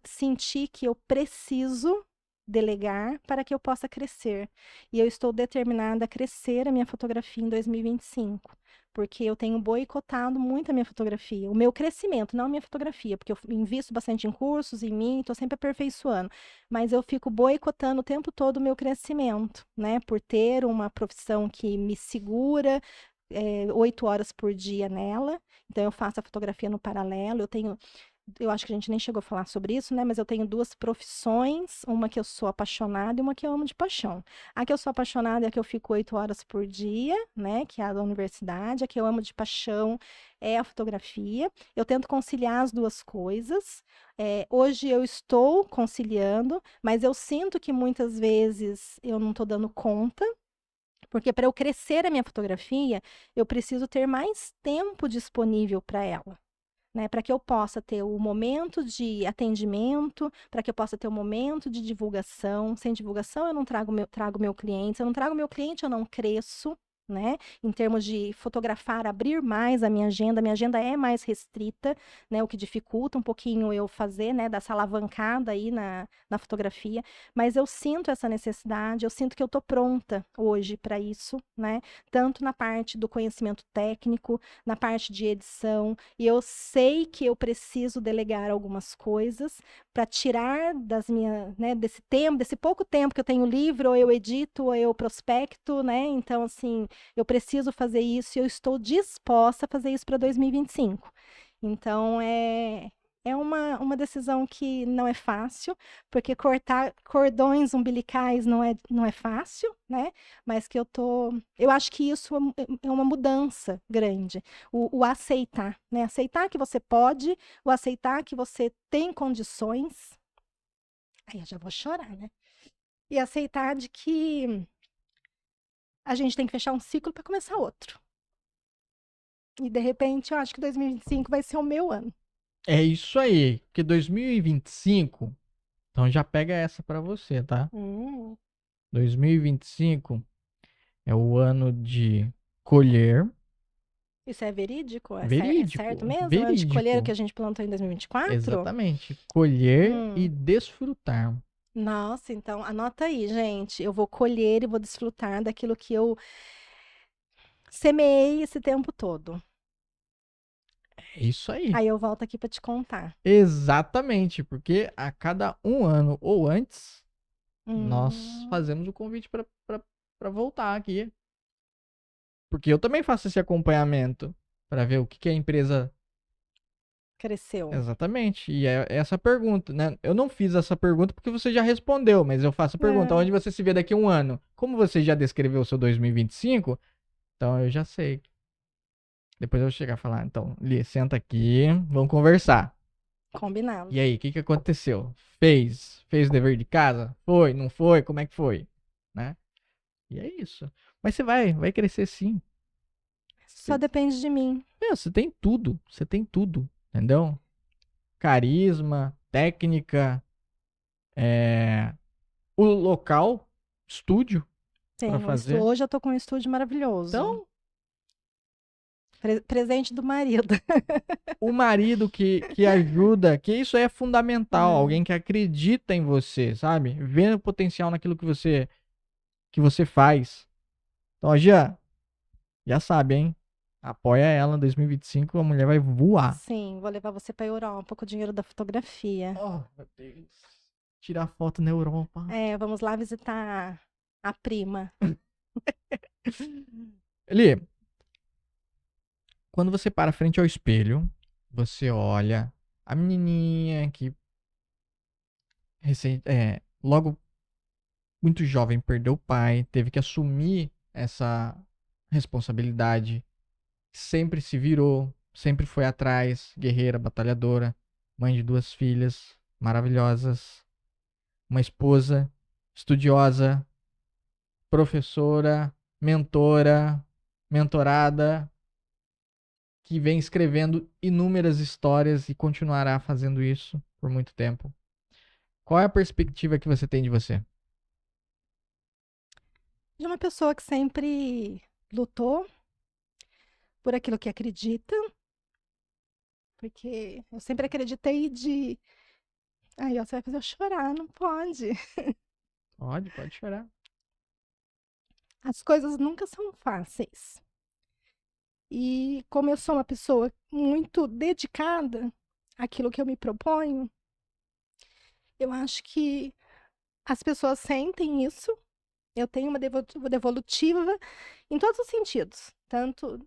senti que eu preciso delegar para que eu possa crescer. E eu estou determinada a crescer a minha fotografia em 2025, porque eu tenho boicotado muito a minha fotografia, o meu crescimento, não a minha fotografia, porque eu invisto bastante em cursos, em mim, estou sempre aperfeiçoando, mas eu fico boicotando o tempo todo o meu crescimento, né? Por ter uma profissão que me segura, 8 horas por dia nela. Então, eu faço a fotografia no paralelo. Eu acho que a gente nem chegou a falar sobre isso, né? Mas eu tenho duas profissões, uma que eu sou apaixonada e uma que eu amo de paixão. A que eu sou apaixonada é a que eu fico 8 horas por dia, né? Que é a da universidade. A que eu amo de paixão é a fotografia. Eu tento conciliar as duas coisas. Hoje eu estou conciliando, mas eu sinto que muitas vezes eu não estou dando conta. Porque para eu crescer a minha fotografia, eu preciso ter mais tempo disponível para ela, né? Para que eu possa ter o momento de atendimento, para que eu possa ter o momento de divulgação. Sem divulgação, eu não trago meu cliente. Se eu não trago meu cliente, eu não cresço. Né? Em termos de fotografar, abrir mais a minha agenda é mais restrita, né? O que dificulta um pouquinho eu fazer, né? Dessa alavancada aí na fotografia, mas eu sinto essa necessidade, eu sinto que eu estou pronta hoje para isso, né? Tanto na parte do conhecimento técnico, na parte de edição, e eu sei que eu preciso delegar algumas coisas para tirar né, desse tempo, desse pouco tempo que eu tenho livre, ou eu edito, ou eu prospecto, né? Então, assim, eu preciso fazer isso e eu estou disposta a fazer isso para 2025. Então, é uma decisão que não é fácil, porque cortar cordões umbilicais não é fácil, né? Mas que eu acho que isso é uma mudança grande. O aceitar, né? Aceitar que você pode, o aceitar que você tem condições. Aí eu já vou chorar, né? E aceitar de que a gente tem que fechar um ciclo para começar outro. E de repente eu acho que 2025 vai ser o meu ano. É isso aí, porque 2025, então já pega essa pra você, tá? 2025 é o ano de colher. Isso é verídico? É certo Verídico, mesmo? É de colher o que verídico. a gente plantou em 2024? Exatamente. Colher e Hum. desfrutar. Nossa, então anota aí, gente. Eu vou colher e vou desfrutar daquilo que eu semeei esse tempo todo. É isso aí. Aí eu volto aqui para te contar. Exatamente, porque a cada um ano ou antes, nós Hum, fazemos o convite para voltar aqui. Porque eu também faço esse acompanhamento para ver o que, que a empresa. cresceu. Exatamente. E é essa a pergunta, né? Eu não fiz essa pergunta porque você já respondeu, mas eu faço a pergunta: É, onde você se vê daqui a um ano? Como você já descreveu o seu 2025, então eu já sei. Depois eu vou chegar e falar: então, Li, senta aqui, vamos conversar. combinado. E aí, o que, que aconteceu? Fez o dever de casa? Foi? Não foi? Como é que foi? Né? E é isso. Mas você vai crescer sim. Só depende de mim. Meu, você tem tudo, entendeu? Carisma, técnica, o local, estúdio para fazer. Hoje eu tô com um estúdio maravilhoso. Então, Presente do marido. o marido que ajuda, que isso é fundamental, É. alguém que acredita em você, sabe? Vendo o potencial naquilo que você faz. Então, ó, Jean, já sabe, hein? Apoia ela em 2025, a mulher vai voar. Sim, vou levar você pra Europa com o dinheiro da fotografia. Oh, meu Deus. Tirar foto na Europa. Vamos lá visitar a prima. Eli, quando você para frente ao espelho, você olha a menininha que logo muito jovem perdeu o pai, teve que assumir essa responsabilidade, sempre se virou, sempre foi atrás, guerreira, batalhadora, mãe de 2 filhas maravilhosas, uma esposa estudiosa, professora, mentora, mentorada, que vem escrevendo inúmeras histórias e continuará fazendo isso por muito tempo. Qual é a perspectiva que você tem de você? De uma pessoa que sempre lutou por aquilo que acredita, porque eu sempre acreditei de. Aí, ó, você vai fazer eu chorar, não pode. Pode chorar. As coisas nunca são fáceis. E como eu sou uma pessoa muito dedicada àquilo que eu me proponho, eu acho que as pessoas sentem isso. Eu tenho uma devolutiva em todos os sentidos, tanto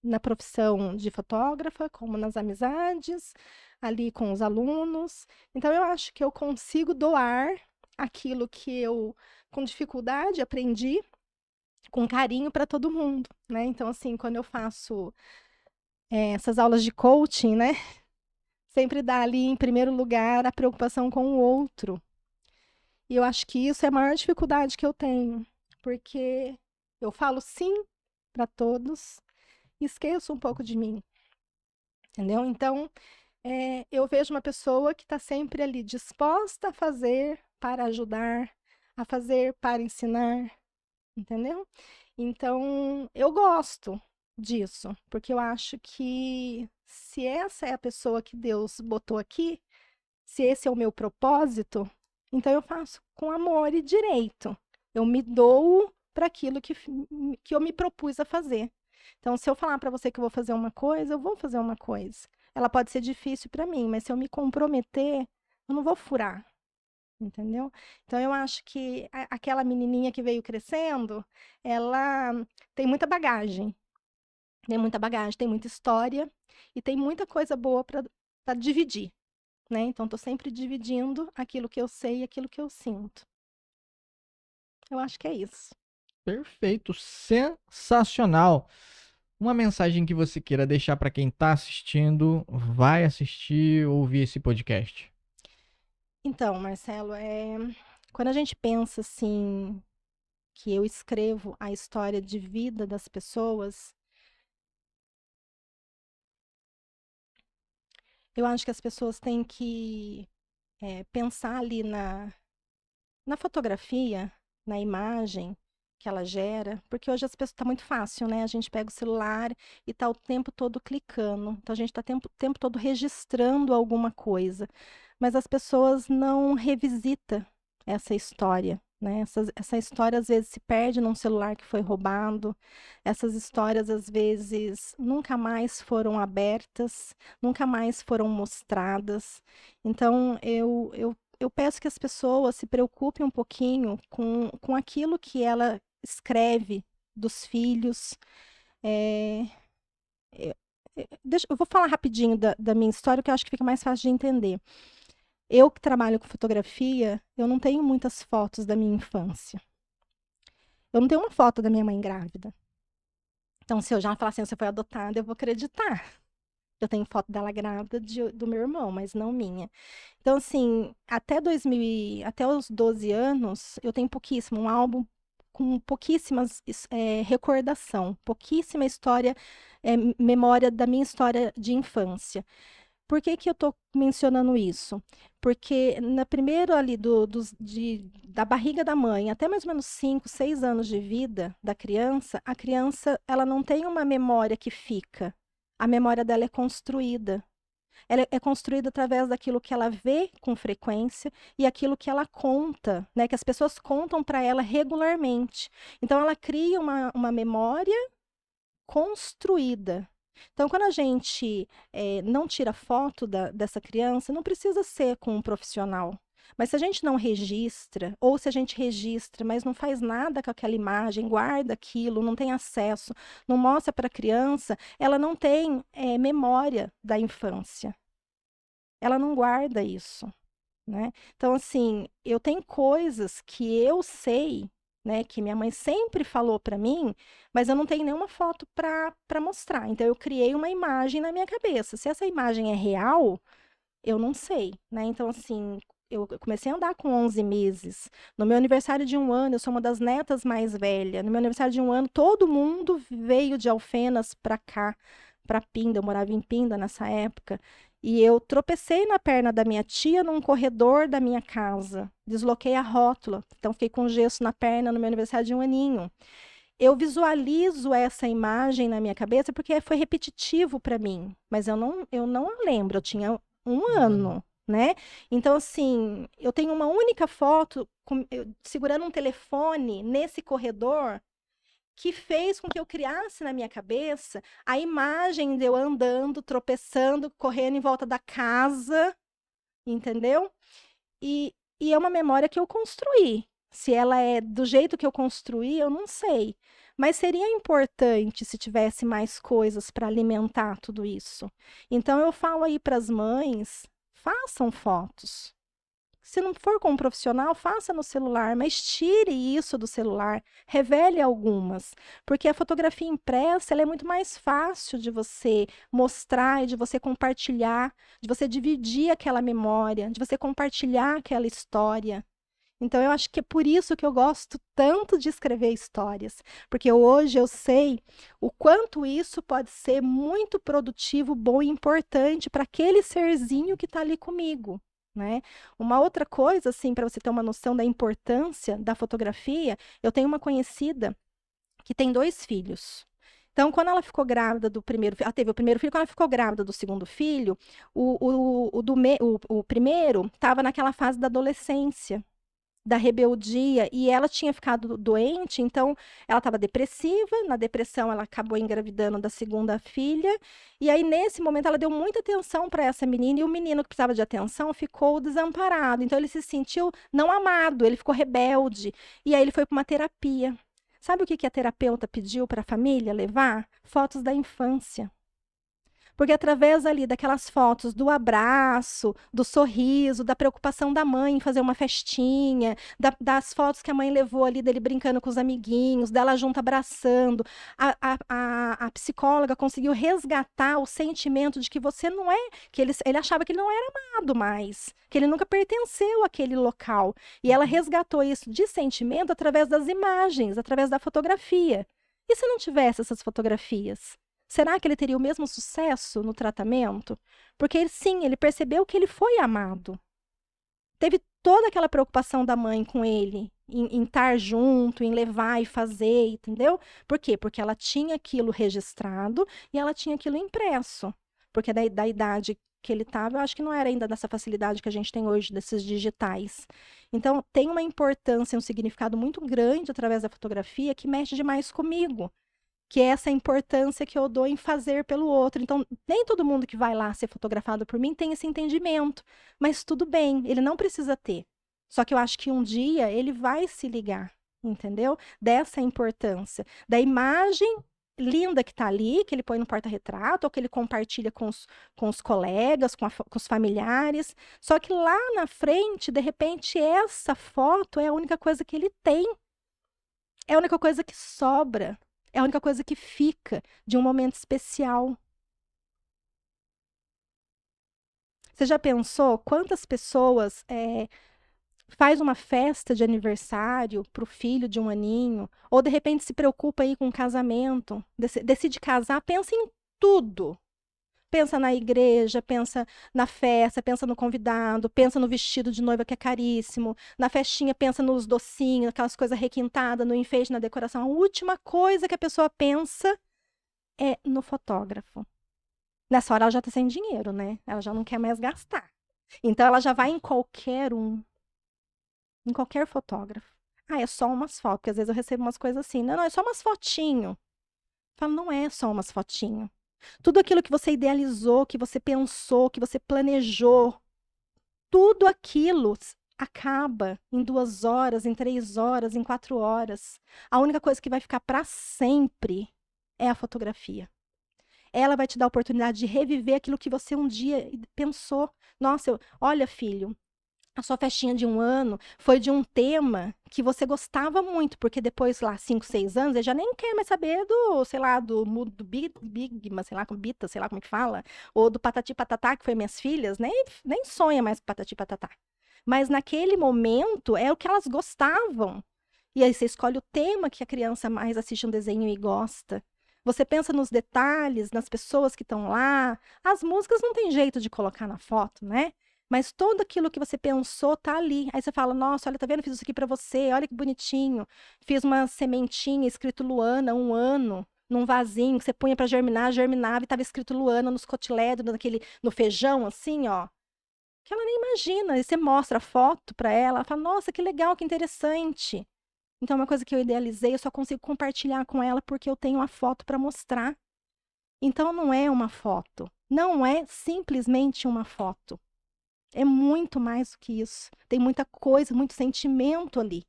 na profissão de fotógrafa, como nas amizades, ali com os alunos. Então, eu acho que eu consigo doar aquilo que eu, com dificuldade, aprendi com carinho para todo mundo, né? Então, assim, quando eu faço essas aulas de coaching, né? Sempre dá ali, em primeiro lugar, a preocupação com o outro. E eu acho que isso é a maior dificuldade que eu tenho, porque eu falo sim para todos e esqueço um pouco de mim, entendeu? Então, eu vejo uma pessoa que está sempre ali disposta a fazer para ajudar, a fazer para ensinar, entendeu? Então, eu gosto disso, porque eu acho que se essa é a pessoa que Deus botou aqui, se esse é o meu propósito, então eu faço com amor e direito. Eu me dou para aquilo que eu me propus a fazer. Então, se eu falar para você que eu vou fazer uma coisa, eu vou fazer uma coisa. Ela pode ser difícil para mim, mas se eu me comprometer, eu não vou furar, entendeu? Então, eu acho que aquela menininha que veio crescendo, ela tem muita bagagem, tem muita história e tem muita coisa boa para dividir, né? Então, estou sempre dividindo aquilo que eu sei e aquilo que eu sinto. Eu acho que é isso. Perfeito, sensacional. Uma mensagem que você queira deixar para quem está assistindo, vai assistir, ouvir esse podcast. Então, Marcelo, quando a gente pensa assim, que eu escrevo a história de vida das pessoas, eu acho que as pessoas têm que pensar ali na fotografia, na imagem que ela gera, porque hoje as pessoas tá muito fácil, né? A gente pega o celular e tá o tempo todo clicando. Então a gente tá o tempo todo registrando alguma coisa. Mas as pessoas não revisitam essa história, né? Essa história às vezes se perde num celular que foi roubado. Essas histórias às vezes nunca mais foram abertas, nunca mais foram mostradas. Então eu peço que as pessoas se preocupem um pouquinho com aquilo que ela escreve dos filhos. É, é, eu vou falar rapidinho da minha história, que eu acho que fica mais fácil de entender. Eu que trabalho com fotografia, eu não tenho muitas fotos da minha infância. Eu não tenho uma foto da minha mãe grávida. Então, se eu já falar assim, você foi adotada, eu vou acreditar. Eu tenho foto dela grávida do meu irmão, mas não minha. Então, assim, até os 12 anos, eu tenho pouquíssimo, um álbum com pouquíssimas recordação, pouquíssima história, memória da minha história de infância. Por que que eu estou mencionando isso? Porque na primeiro ali da barriga da mãe, até mais ou menos 5, 6 anos de vida da criança, a criança ela não tem uma memória que fica. A memória dela é construída. Ela é construída através daquilo que ela vê com frequência e aquilo que ela conta, né? Que as pessoas contam para ela regularmente. Então, ela cria uma memória construída. Então, quando a gente não tira foto dessa criança, não precisa ser com um profissional. Mas se a gente não registra, ou se a gente registra, mas não faz nada com aquela imagem, guarda aquilo, não tem acesso, não mostra para a criança, ela não tem memória da infância. Ela não guarda isso, né? Então, assim, eu tenho coisas que eu sei né, que minha mãe sempre falou para mim, mas eu não tenho nenhuma foto para mostrar. Então eu criei uma imagem na minha cabeça. Se essa imagem é real, eu não sei, né? Então assim, eu comecei a andar com 11 meses. No meu aniversário de 1 ano, eu sou uma das netas mais velhas. No meu aniversário de 1 ano, todo mundo veio de Alfenas para cá, para Pinda. Eu morava em Pinda nessa época. E eu tropecei na perna da minha tia num corredor da minha casa. Desloquei a rótula. Então, fiquei com gesso na perna no meu aniversário de 1 aninho. Eu visualizo essa imagem na minha cabeça porque foi repetitivo para mim. Mas eu não a lembro. Eu tinha 1 ano, né? Então, assim, eu tenho uma única foto segurando um telefone nesse corredor que fez com que eu criasse na minha cabeça a imagem de eu andando, tropeçando, correndo em volta da casa, entendeu? E é uma memória que eu construí. Se ela é do jeito que eu construí, eu não sei. Mas seria importante se tivesse mais coisas para alimentar tudo isso. Então eu falo aí para as mães, façam fotos. Se não for com um profissional, faça no celular, mas tire isso do celular, revele algumas, porque a fotografia impressa, ela é muito mais fácil de você mostrar e de você compartilhar, de você dividir aquela memória, de você compartilhar aquela história. Então, eu acho que é por isso que eu gosto tanto de escrever histórias, porque hoje eu sei o quanto isso pode ser muito produtivo, bom e importante para aquele serzinho que está ali comigo. Né? Uma outra coisa, assim, para você ter uma noção da importância da fotografia, eu tenho uma conhecida que tem 2 filhos. Então, quando ela ficou grávida do primeiro filho, ela teve o primeiro filho, quando ela ficou grávida do segundo filho, o primeiro estava naquela fase da adolescência, da rebeldia, e ela tinha ficado doente, então ela estava depressiva, na depressão ela acabou engravidando da segunda filha, e aí nesse momento ela deu muita atenção para essa menina, e o menino que precisava de atenção ficou desamparado, então ele se sentiu não amado, ele ficou rebelde, e aí ele foi para uma terapia. Sabe o que a terapeuta pediu para a família levar? Fotos da infância. Porque através ali daquelas fotos do abraço, do sorriso, da preocupação da mãe em fazer uma festinha, das fotos que a mãe levou ali dele brincando com os amiguinhos, dela junto abraçando, a psicóloga conseguiu resgatar o sentimento de que você não é, que ele achava que ele não era amado mais, que ele nunca pertenceu àquele local. E ela resgatou isso de sentimento através das imagens, através da fotografia. E se não tivesse essas fotografias? Será que ele teria o mesmo sucesso no tratamento? Porque sim, ele percebeu que ele foi amado. Teve toda aquela preocupação da mãe com ele, em estar junto, em levar e fazer, entendeu? Por quê? Porque ela tinha aquilo registrado e ela tinha aquilo impresso. Porque da idade que ele estava, eu acho que não era ainda dessa facilidade que a gente tem hoje, desses digitais. Então, tem uma importância, um significado muito grande através da fotografia que mexe demais comigo. Que é essa importância que eu dou em fazer pelo outro. Então, nem todo mundo que vai lá ser fotografado por mim tem esse entendimento, mas tudo bem, ele não precisa ter. Só que eu acho que um dia ele vai se ligar, entendeu? Dessa importância, da imagem linda que está ali, que ele põe no porta-retrato, ou que ele compartilha com os colegas, com os familiares. Só que lá na frente, de repente, essa foto é a única coisa que ele tem. É a única coisa que sobra. É a única coisa que fica de um momento especial. Você já pensou quantas pessoas faz uma festa de aniversário para o filho de 1 aninho, ou de repente se preocupa aí com o casamento, decide casar, pensa em tudo. Pensa na igreja, pensa na festa, pensa no convidado, pensa no vestido de noiva que é caríssimo, na festinha pensa nos docinhos, aquelas coisas requintadas, no enfeite, na decoração. A última coisa que a pessoa pensa é no fotógrafo. Nessa hora ela já está sem dinheiro, né? Ela já não quer mais gastar. Então ela já vai em qualquer fotógrafo. Ah, é só umas fotos, porque às vezes eu recebo umas coisas assim. Não, é só umas fotinho. Eu falo, não é só umas fotinho. Tudo aquilo que você idealizou, que você pensou, que você planejou, tudo aquilo acaba em 2 horas, em 3 horas, em 4 horas. A única coisa que vai ficar para sempre é a fotografia. Ela vai te dar a oportunidade de reviver aquilo que você um dia pensou. Nossa, olha, filho, a sua festinha de 1 ano foi de um tema que você gostava muito, porque depois, lá, 5, 6 anos, ele já nem quer mais saber do, sei lá, do Big, sei lá, com Bita, sei lá como é que fala, ou do Patati Patatá, que foi minhas filhas, nem sonha mais com Patati Patatá. Mas naquele momento é o que elas gostavam. E aí você escolhe o tema que a criança mais assiste um desenho e gosta. Você pensa nos detalhes, nas pessoas que estão lá. As músicas não tem jeito de colocar na foto, né? Mas tudo aquilo que você pensou tá ali. Aí você fala, nossa, olha, tá vendo? Fiz isso aqui pra você, olha que bonitinho. Fiz uma sementinha escrito Luana, 1 ano, num vasinho que você punha pra germinar, germinava e tava escrito Luana nos cotilédonos, no feijão, assim, ó. Que ela nem imagina. E você mostra a foto pra ela, ela fala, nossa, que legal, que interessante. Então, é uma coisa que eu idealizei, eu só consigo compartilhar com ela porque eu tenho a foto para mostrar. Então, não é uma foto. Não é simplesmente uma foto. É muito mais do que isso. Tem muita coisa, muito sentimento ali.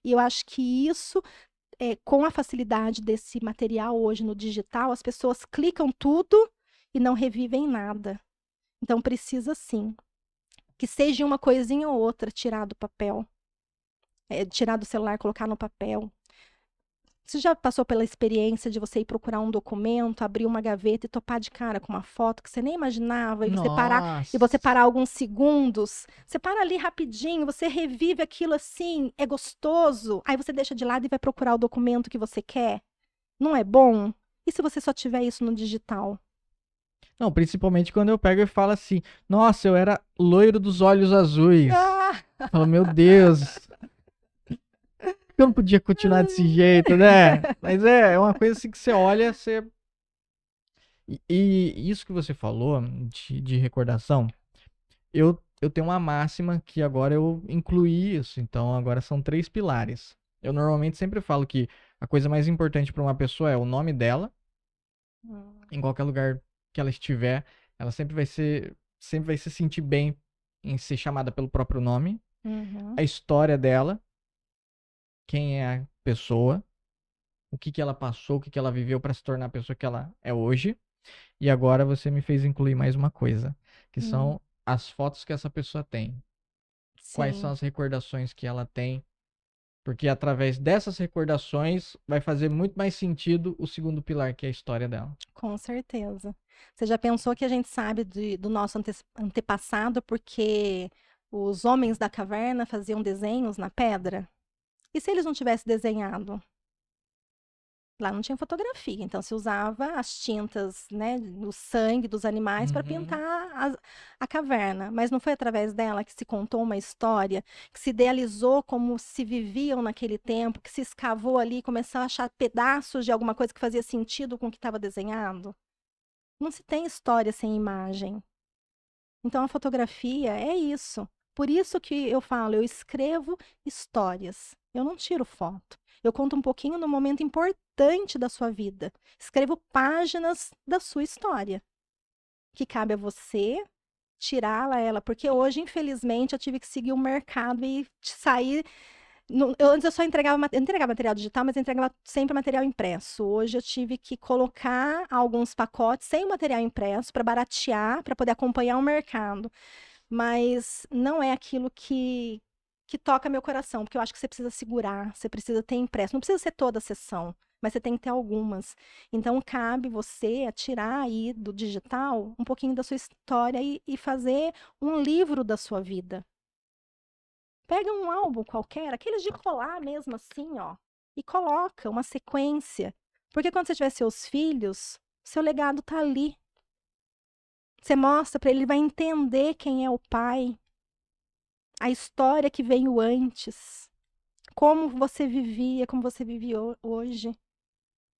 E eu acho que isso, com a facilidade desse material hoje no digital, as pessoas clicam tudo e não revivem nada. Então, precisa sim que seja uma coisinha ou outra tirar do papel. Tirar do celular, colocar no papel. Você já passou pela experiência de você ir procurar um documento, abrir uma gaveta e topar de cara com uma foto que você nem imaginava, e Nossa. você parar alguns segundos, você para ali rapidinho, você revive aquilo assim, é gostoso, aí você deixa de lado e vai procurar o documento que você quer. Não é bom? E se você só tiver isso no digital? Não, principalmente quando eu pego e falo assim, nossa, eu era loiro dos olhos azuis. Ah! Falo, meu Deus. Eu não podia continuar desse jeito, né? Mas é uma coisa assim que você olha, você... E isso que você falou de recordação, eu tenho uma máxima que agora eu incluí isso, então agora são 3 pilares. Eu normalmente sempre falo que a coisa mais importante para uma pessoa é o nome dela, em qualquer lugar que ela estiver, ela sempre vai se sentir bem em ser chamada pelo próprio nome, Uhum. a história dela, quem é a pessoa, o que que ela passou, o que que ela viveu para se tornar a pessoa que ela é hoje. E agora você me fez incluir mais uma coisa, que são as fotos que essa pessoa tem. Quais são Sim, as recordações que ela tem? Porque através dessas recordações vai fazer muito mais sentido o segundo pilar, que é a história dela. com certeza. Você já pensou que a gente sabe do nosso antepassado porque os homens da caverna faziam desenhos na pedra? E se eles não tivessem desenhado? Lá não tinha fotografia, então se usava as tintas, né, o sangue dos animais para Uhum. pintar a caverna. Mas não foi através dela que se contou uma história, que se idealizou como se viviam naquele tempo, que se escavou ali e começou a achar pedaços de alguma coisa que fazia sentido com o que estava desenhado? Não se tem história sem imagem. Então a fotografia é isso. Por isso que eu falo, eu escrevo histórias. Eu não tiro foto. Eu conto um pouquinho no momento importante da sua vida. Escrevo páginas da sua história. Que cabe a você tirá-la ela, porque hoje, infelizmente, eu tive que seguir o mercado e sair. Antes eu só entregava, eu entregava material digital, mas eu entregava sempre material impresso. Hoje eu tive que colocar alguns pacotes sem o material impresso para baratear, para poder acompanhar o mercado. Mas não é aquilo que toca meu coração, porque eu acho que você precisa segurar, você precisa ter impresso. Não precisa ser toda a sessão, mas você tem que ter algumas. Então, cabe você a tirar aí do digital um pouquinho da sua história e fazer um livro da sua vida. Pega um álbum qualquer, aqueles de colar mesmo assim, ó, e coloca uma sequência. Porque quando você tiver seus filhos, seu legado tá ali. Você mostra para ele, ele vai entender quem é o pai, a história que veio antes, como você vivia, como você vive hoje,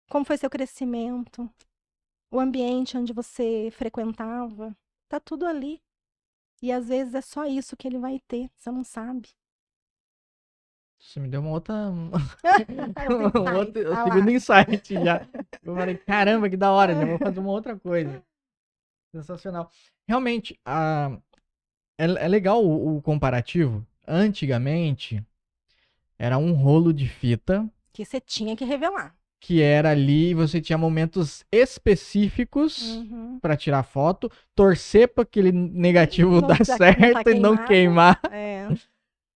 como foi seu crescimento, o ambiente onde você frequentava. Tá tudo ali. E às vezes é só isso que ele vai ter, você não sabe. Você me deu uma outra. Os insights, O ah segundo lá. insight já. Eu falei, caramba, que da hora, já vou fazer uma outra coisa. Sensacional. Realmente, é legal o comparativo. Antigamente, era um rolo de fita. Que você tinha que revelar. que era ali, você tinha momentos específicos Uhum. pra tirar foto, torcer pra aquele negativo Não dar tá certo e não queimado. queimar, É.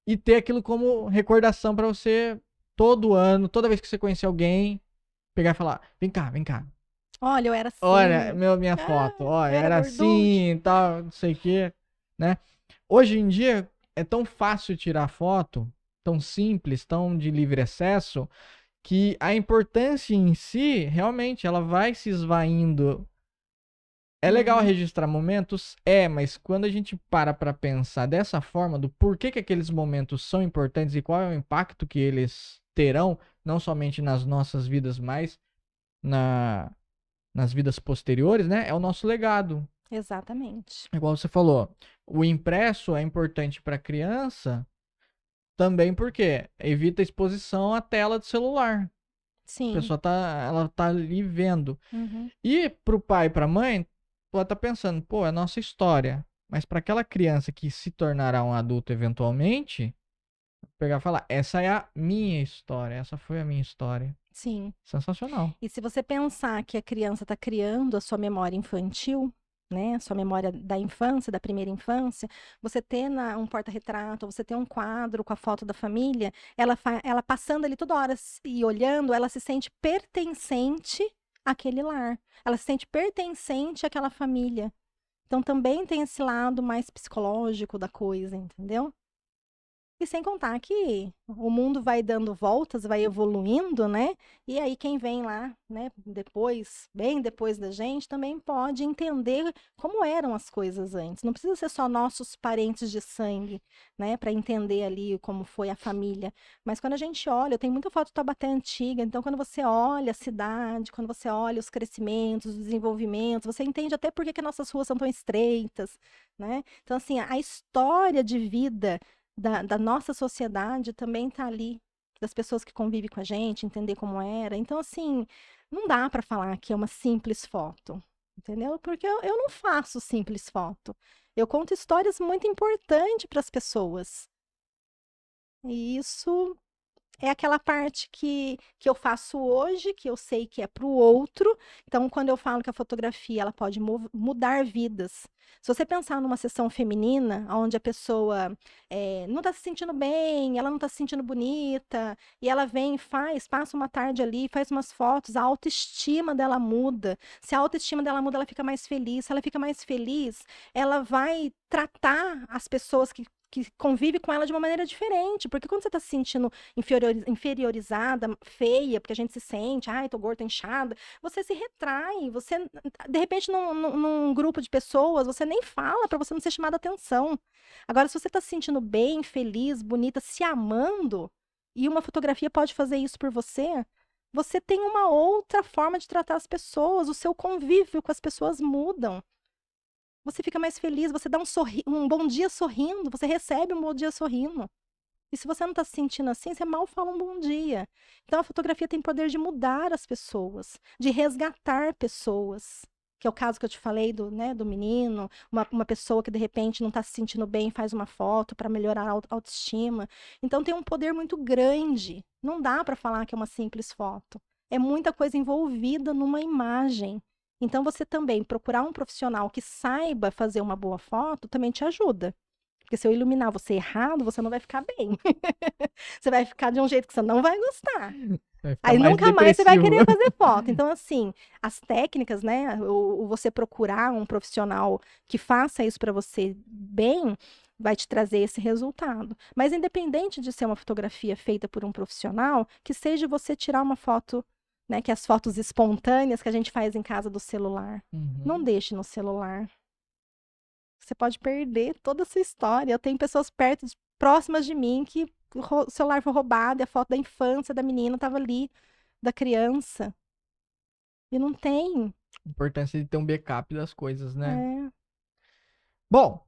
e ter aquilo como recordação pra você todo ano, toda vez que você conhecer alguém, pegar e falar: vem cá, vem cá. Olha, eu era Olha, assim. minha Ah, foto, ó, eu era era gorducha. assim e tal, não sei o quê, né? Hoje em dia é tão fácil tirar foto, tão simples, tão de livre acesso, que a importância em si, realmente, ela vai se esvaindo. É legal Uhum. registrar momentos? É, mas quando a gente para pra pensar dessa forma, do porquê que aqueles momentos são importantes e qual é o impacto que eles terão, não somente nas nossas vidas, mas na, nas vidas posteriores, né? É o nosso legado. Exatamente. Igual você falou, o impresso é importante para criança também porque evita a exposição à tela do celular. A Sim. pessoa ela tá ali vendo. Uhum. E pro pai e pra mãe, pode estar pensando, pô, é nossa história. Mas para aquela criança que se tornará um adulto eventualmente, pegar e falar, essa é a minha história, essa foi a minha história. Sim. Sensacional. E se você pensar que a criança está criando a sua memória infantil, né, a sua memória da infância, da primeira infância, você ter um porta-retrato, você ter um quadro com a foto da família, ela passando ali toda hora e olhando, ela se sente pertencente àquele lar. Ela se sente pertencente àquela família. Então também tem esse lado mais psicológico da coisa, entendeu? E sem contar que o mundo vai dando voltas, vai evoluindo, né? E aí quem vem lá, né, depois, bem depois da gente, também pode entender como eram as coisas antes. Não precisa ser só nossos parentes de sangue, né, para entender ali como foi a família. Mas quando a gente olha, eu tenho muita foto de Taubaté antiga, então quando você olha a cidade, quando você olha os crescimentos, os desenvolvimentos, você entende até por que que nossas ruas são tão estreitas, né? Então, assim, a história de vida da nossa sociedade também tá ali, das pessoas que convivem com a gente, entender como era. Então, assim, não dá para falar que é uma simples foto, entendeu? Porque eu não faço simples foto. Eu conto histórias muito importantes para as pessoas. E isso é aquela parte que eu faço hoje, que eu sei que é para o outro. Então, quando eu falo que a fotografia ela pode mudar vidas. Se você pensar numa sessão feminina, onde a pessoa não está se sentindo bem, ela não está se sentindo bonita, e ela vem e passa uma tarde ali, faz umas fotos, a autoestima dela muda. Se a autoestima dela muda, ela fica mais feliz. Se ela fica mais feliz, ela vai tratar as pessoas que convivem com ela de uma maneira diferente. Porque quando você está se sentindo inferiorizada, feia, porque a gente se sente, ai, tô gorda, tô inchada, você se retrai, você, de repente, num grupo de pessoas, você nem fala para você não ser chamada atenção. Agora, se você tá se sentindo bem, feliz, bonita, se amando, e uma fotografia pode fazer isso por você, você tem uma outra forma de tratar as pessoas, o seu convívio com as pessoas mudam. Você fica mais feliz, você dá um bom dia sorrindo, você recebe um bom dia sorrindo. E se você não está se sentindo assim, você mal fala um bom dia. Então, a fotografia tem poder de mudar as pessoas, de resgatar pessoas. Que é o caso que eu te falei do menino, uma pessoa que de repente não está se sentindo bem, faz uma foto para melhorar a autoestima. Então, tem um poder muito grande. Não dá para falar que é uma simples foto. É muita coisa envolvida numa imagem. Então, você também procurar um profissional que saiba fazer uma boa foto também te ajuda. Porque se eu iluminar você errado, você não vai ficar bem. Você vai ficar de um jeito que você não vai gostar. Vai ficar Aí mais nunca mais você vai depressivo. querer fazer foto. Então, assim, as técnicas, né? O você procurar um profissional que faça isso para você bem, vai te trazer esse resultado. Mas independente de ser uma fotografia feita por um profissional, que seja você tirar uma foto, né? Que é as fotos espontâneas que a gente faz em casa do celular. Não Uhum. deixe no celular. Você pode perder toda a sua história. Eu tenho pessoas perto, próximas de mim, que o celular foi roubado e a foto da infância da menina estava ali, da criança. E não tem. A importância de ter um backup das coisas, né? É, Bom,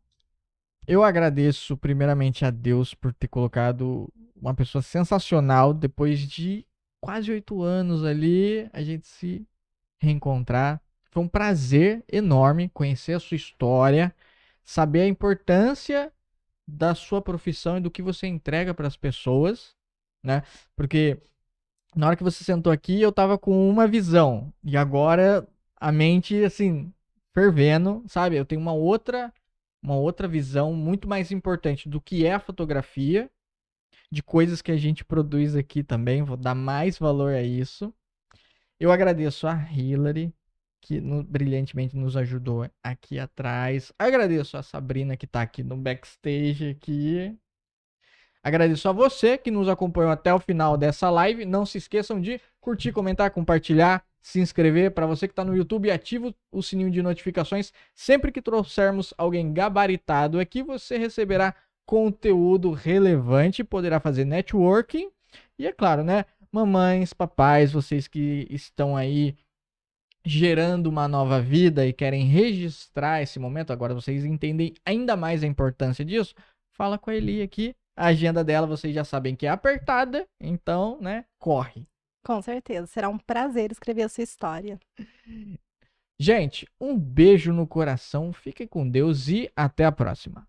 eu agradeço primeiramente a Deus por ter colocado uma pessoa sensacional depois de quase 8 anos ali, a gente se reencontrar. Foi um prazer enorme conhecer a sua história, saber a importância da sua profissão e do que você entrega para as pessoas, né? Porque Na hora que você sentou aqui, eu tava com uma visão. E agora a mente, assim, fervendo, sabe? Eu tenho uma outra visão muito mais importante do que é a fotografia, de coisas que a gente produz aqui também. Vou dar mais valor a isso. Eu agradeço a Hilary, que brilhantemente nos ajudou aqui atrás. Agradeço a Sabrina, que tá aqui no backstage aqui. Agradeço a você que nos acompanhou até o final dessa live. Não se esqueçam de curtir, comentar, compartilhar, se inscrever. Para você que está no YouTube, ativa o sininho de notificações. Sempre que trouxermos alguém gabaritado aqui, você receberá conteúdo relevante, poderá fazer networking. E é claro, né? Mamães, papais, vocês que estão aí gerando uma nova vida e querem registrar esse momento, agora vocês entendem ainda mais a importância disso. Fala com a Eli aqui. A agenda dela vocês já sabem que é apertada, então, né, corre. Com certeza, será um prazer escrever a sua história. Gente, um beijo no coração, fiquem com Deus e até a próxima.